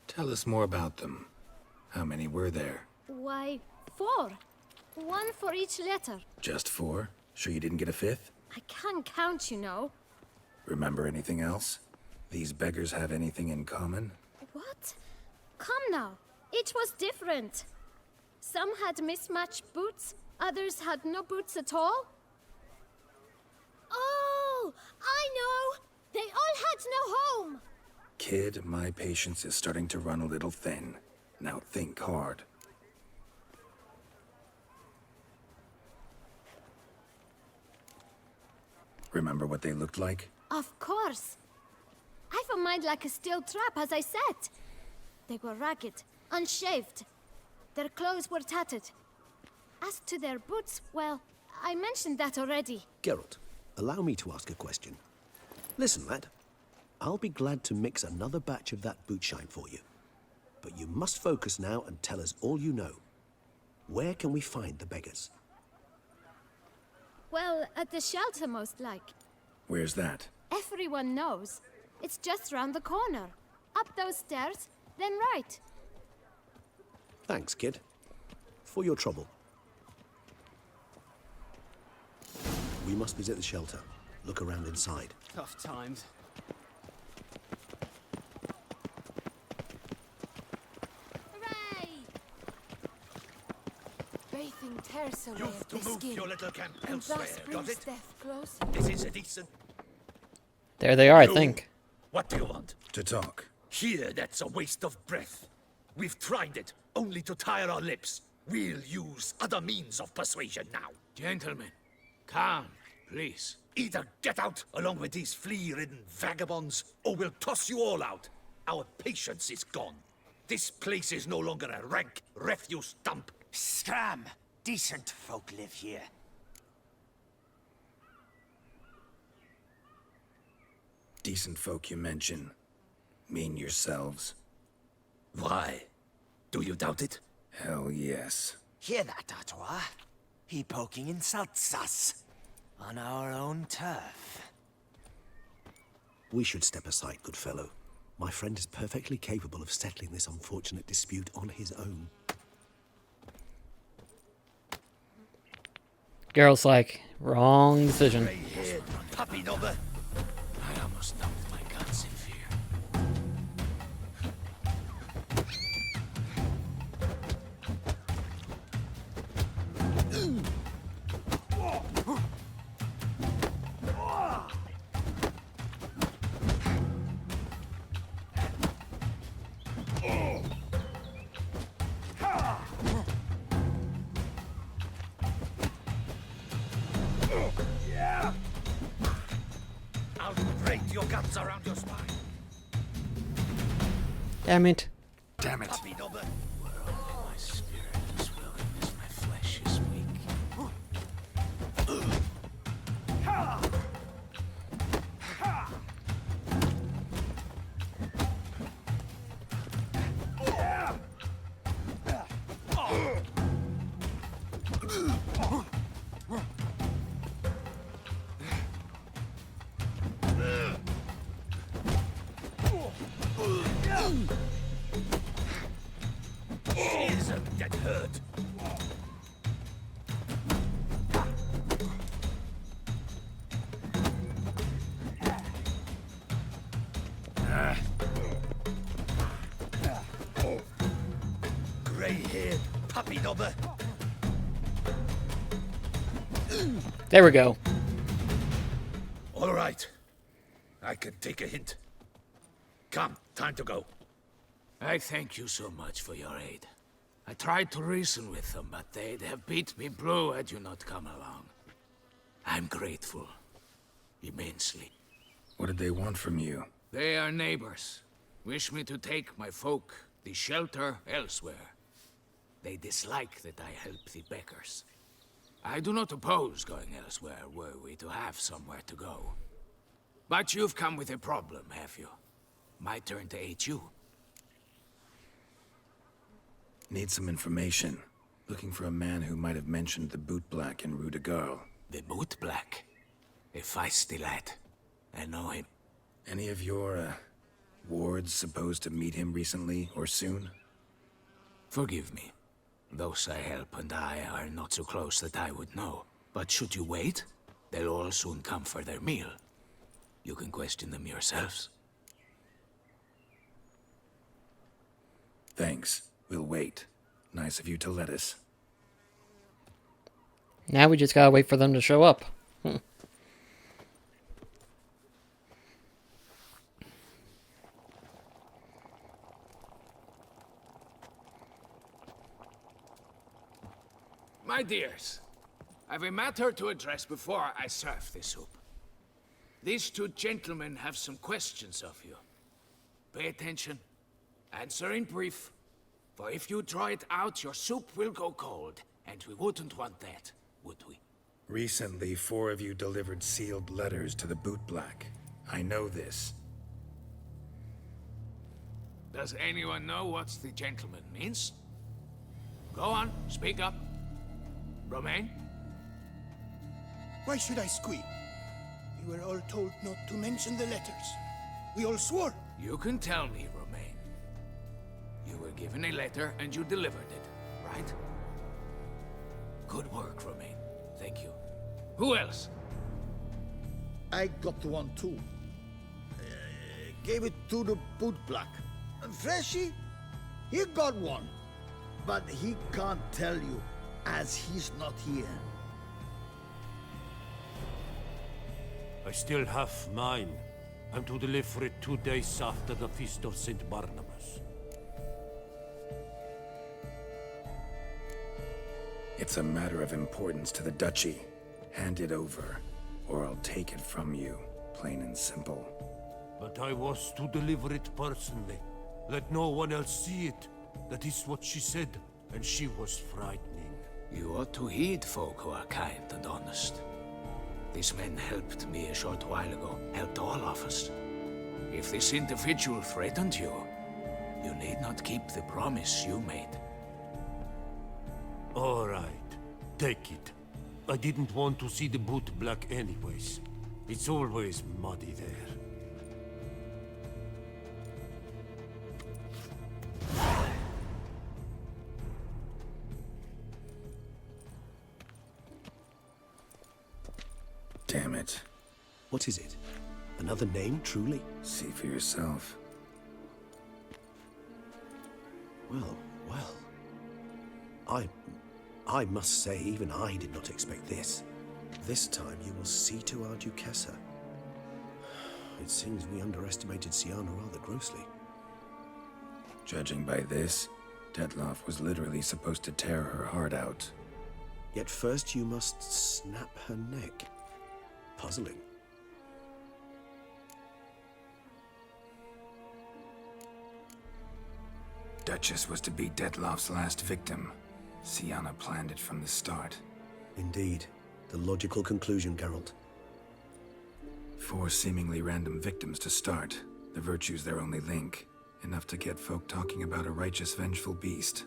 Tell us more about them. How many were there? Why, 4. 1 for each letter. Just 4? Sure you didn't get a 5th? I can't count, you know. Remember anything else? These beggars have anything in common? What? Come now. Each was different. Some had mismatched boots, others had no boots at all. Oh, I know! They all had no home! Kid, my patience is starting to run a little thin. Now think hard. Remember what they looked like? Of course. I've a mind like a steel trap, as I said. They were ragged, unshaved. Their clothes were tattered. As to their boots, well, I mentioned that already. Geralt, allow me to ask a question. Listen, lad. I'll be glad to mix another batch of that boot shine for you. But you must focus now and tell us all you know. Where can we find the beggars? Well, at the shelter, most like. Where's that? Everyone knows. It's just round the corner. Up those stairs, then right. Thanks, kid. For your trouble. We must visit the shelter. Look around inside. Tough times. Hooray! Bathing tears away You've at to the move skin, your little camp and elsewhere, thus got brings it? death close. This is a decent... There they are, I think. What do you want? To talk. Here, that's a waste of breath. We've tried it, only to tire our lips. We'll use other means of persuasion now. Gentlemen, calm, please. Either get out along with these flea-ridden vagabonds, or we'll toss you all out. Our patience is gone. This place is no longer a rank refuse dump. Scram! Decent folk live here. Decent folk you mention. Mean yourselves. Why? Do you doubt it? Hell yes. Hear that, Artois? He poking insults us. On our own turf. We should step aside, good fellow. My friend is perfectly capable of settling this unfortunate dispute on his own. Geralt's like, wrong decision. Gray-haired puppy nobber. I almost dumped my guns in fear. Out, Gray put your guts around your spine. Damn it. Damn it. Puppy nubber. My spirit is willing as my flesh is weak. Jesus, that hurt. Grey-haired puppy nubber. There we go. All right. I can take a hint. Come, time to go. I thank you so much for your aid. I tried to reason with them, but they'd have beat me blue had you not come along. I'm grateful. Immensely. What did they want from you? They are neighbors. Wish me to take my folk, the shelter, elsewhere. They dislike that I help the Beckers. I do not oppose going elsewhere, were we to have somewhere to go. But you've come with a problem, have you? My turn to aid you. Need some information. Looking for a man who might have mentioned the Boot Black in Rue de Garl. The Boot Black? A feisty lad. I know him. Any of your, wards supposed to meet him recently or soon? Forgive me. Those I help and I are not so close that I would know. But should you wait, they'll all soon come for their meal. You can question them yourselves. Thanks. We'll wait. Nice of you to let us. Now we just gotta wait for them to show up. My dears, I've a matter to address before I serve the soup. These two gentlemen have some questions of you. Pay attention. Answer in brief. For if you draw it out, your soup will go cold. And we wouldn't want that, would we? Recently, 4 of you delivered sealed letters to the Boot Black. I know this. Does anyone know what the gentleman means? Go on, speak up. Romain? Why should I squeal? We were all told not to mention the letters. We all swore. You can tell me, Romain. You were given a letter and you delivered it, right? Good work, Romain. Thank you. Who else? I got one too. Gave it to the Boot Black. And Freshy, he got one. But he can't tell you, as he's not here. I still have mine. I'm to deliver it 2 days after the Feast of St. Barnabas. It's a matter of importance to the Duchy. Hand it over, or I'll take it from you, plain and simple. But I was to deliver it personally. Let no one else see it. That is what she said, and she was frightening. You ought to heed folk who are kind and honest. These men helped me a short while ago, helped all of us. If this individual threatened you, you need not keep the promise you made. All right, take it. I didn't want to see the Boot Black anyways. It's always muddy there. Damn it. What is it? Another name, truly? See for yourself. Well, well. I must say, even I did not expect this. This time you will see to our Duchessa. It seems we underestimated Siana rather grossly. Judging by this, Detloff was literally supposed to tear her heart out. Yet first you must snap her neck. Puzzling. Duchess was to be Detlof's last victim. Sienna planned it from the start. Indeed. The logical conclusion, Geralt. 4 seemingly random victims to start. The virtue's their only link. Enough to get folk talking about a righteous, vengeful beast.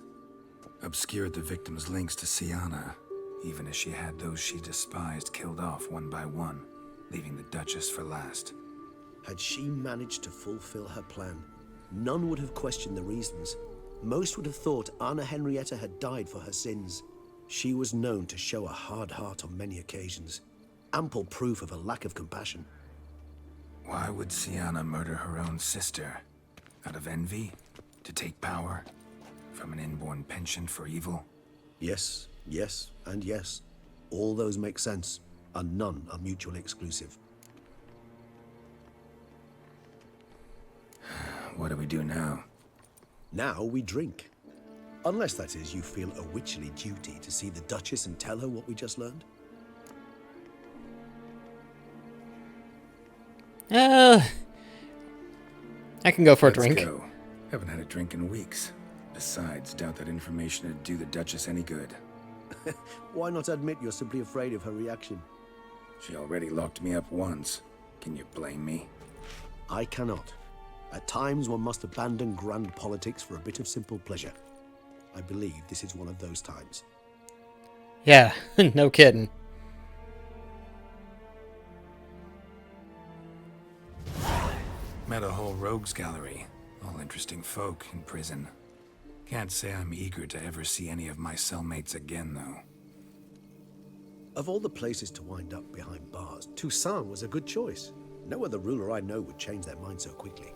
Obscured the victims' links to Sienna, even as she had those she despised killed off one by one, leaving the Duchess for last. Had she managed to fulfill her plan, none would have questioned the reasons. Most would have thought Anna Henrietta had died for her sins. She was known to show a hard heart on many occasions. Ample proof of a lack of compassion. Why would Sienna murder her own sister? Out of envy? To take power? From an inborn penchant for evil? Yes, yes, and yes. All those make sense, and none are mutually exclusive. What do we do now? Now we drink. Unless, that is, you feel a witcherly duty to see the Duchess and tell her what we just learned. I can go for a Let's drink. Go. Haven't had a drink in weeks. Besides, doubt that information would do the Duchess any good. Why not admit you're simply afraid of her reaction? She already locked me up once. Can you blame me? I cannot. At times one must abandon grand politics for a bit of simple pleasure. I believe this is one of those times. Yeah, no kidding. Met a whole rogues gallery. All interesting folk in prison. Can't say I'm eager to ever see any of my cellmates again, though. Of all the places to wind up behind bars, Toussaint was a good choice. No other ruler I know would change their mind so quickly.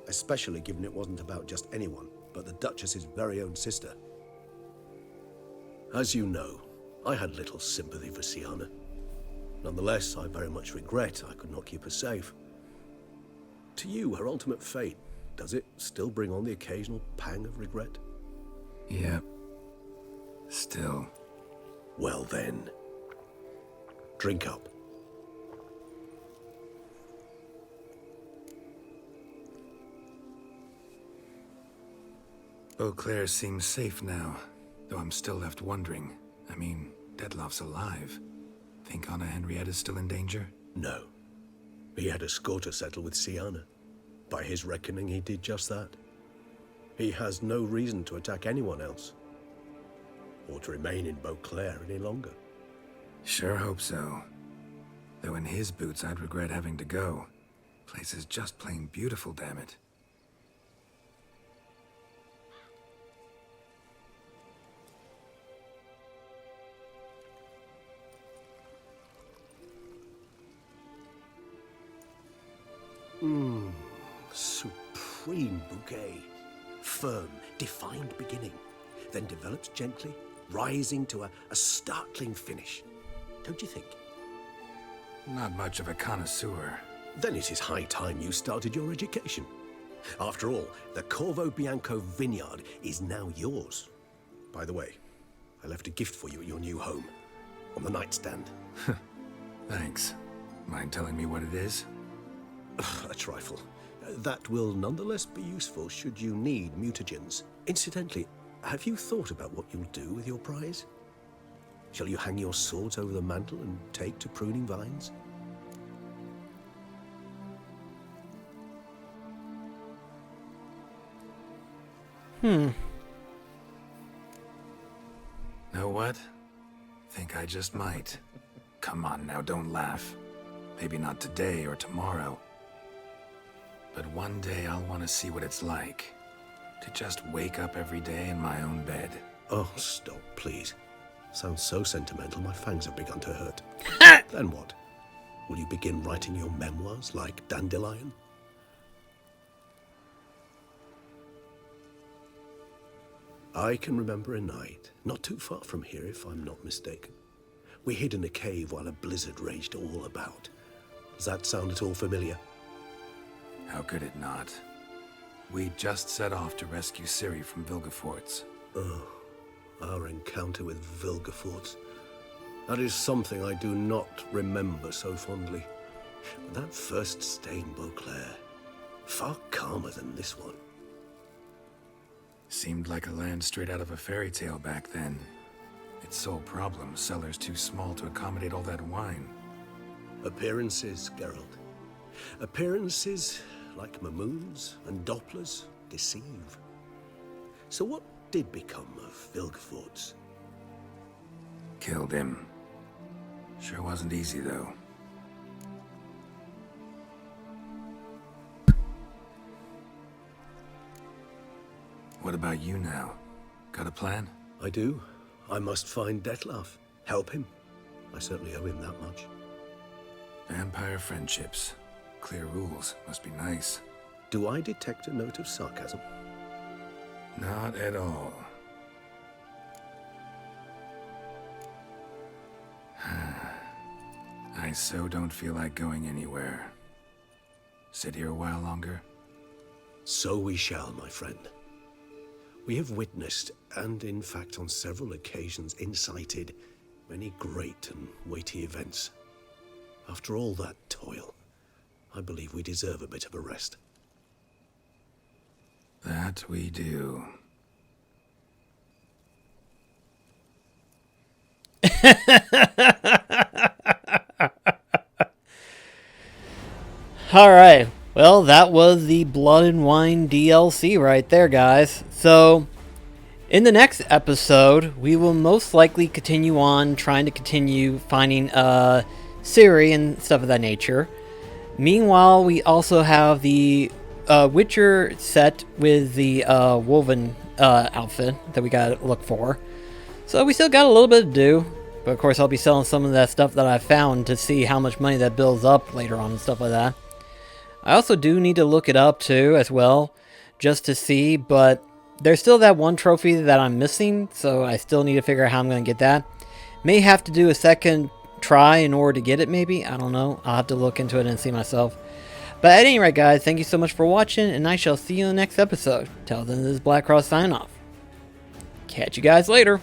Especially given it wasn't about just anyone, but the Duchess's very own sister. As you know, I had little sympathy for Sienna. Nonetheless, I very much regret I could not keep her safe. To you, her ultimate fate, does it still bring on the occasional pang of regret? Yep. Still. Well then, drink up. Beauclair seems safe now, though I'm still left wondering. I mean, Detlof's alive. Think Anna Henrietta's still in danger? No. He had a score to settle with Sienna. By his reckoning, he did just that. He has no reason to attack anyone else, or to remain in Beauclair any longer. Sure hope so. Though in his boots, I'd regret having to go. Place is just plain beautiful, damn it. Supreme bouquet. Firm, defined beginning, then develops gently, rising to a startling finish. Don't you think? Not much of a connoisseur. Then it is high time you started your education. After all, the Corvo Bianco vineyard is now yours. By the way, I left a gift for you at your new home, on the nightstand. Thanks. Mind telling me what it is? A trifle. That will nonetheless be useful should you need mutagens. Incidentally, have you thought about what you'll do with your prize? Shall you hang your swords over the mantle and take to pruning vines? Know what? Think I just might. Come on now, don't laugh. Maybe not today or tomorrow. But one day I'll want to see what it's like. To just wake up every day in my own bed. Oh, stop, please. Sounds so sentimental, my fangs have begun to hurt. Then what? Will you begin writing your memoirs like Dandelion? I can remember a night, not too far from here if I'm not mistaken. We hid in a cave while a blizzard raged all about. Does that sound at all familiar? How could it not? We just set off to rescue Ciri from Vilgefortz. Oh, our encounter with Vilgefortz. That is something I do not remember so fondly. But that first stay in Beauclair, far calmer than this one. Seemed like a land straight out of a fairy tale back then. Its sole problem, cellars too small to accommodate all that wine. Appearances, Geralt. Appearances, like Mamoons and Dopplers, deceive. So what did become of Vilgefortz? Killed him. Sure wasn't easy, though. What about you now? Got a plan? I do. I must find Dettlaff. Help him. I certainly owe him that much. Vampire friendships. Clear rules. Must be nice. Do I detect a note of sarcasm? Not at all. I so don't feel like going anywhere. Sit here a while longer? So we shall, my friend. We have witnessed, and in fact on several occasions incited, many great and weighty events. After all that toil, I believe we deserve a bit of a rest. That we do. Alright, well, that was the Blood and Wine DLC right there, guys. So, in the next episode, we will most likely continue on trying to continue finding Ciri and stuff of that nature. Meanwhile, we also have the Witcher set with the woven outfit that we gotta look for. So we still got a little bit to do. But of course, I'll be selling some of that stuff that I found to see how much money that builds up later on and stuff like that. I also do need to look it up too, as well, just to see, but there's still that one trophy that I'm missing, so I still need to figure out how I'm going to get that. May have to do a second try in order to get it, maybe. I don't know. I'll have to look into it and see myself. But at any rate, guys, thank you so much for watching, and I shall see you in the next episode. Till then, this is BlackCross signing off. Catch you guys later.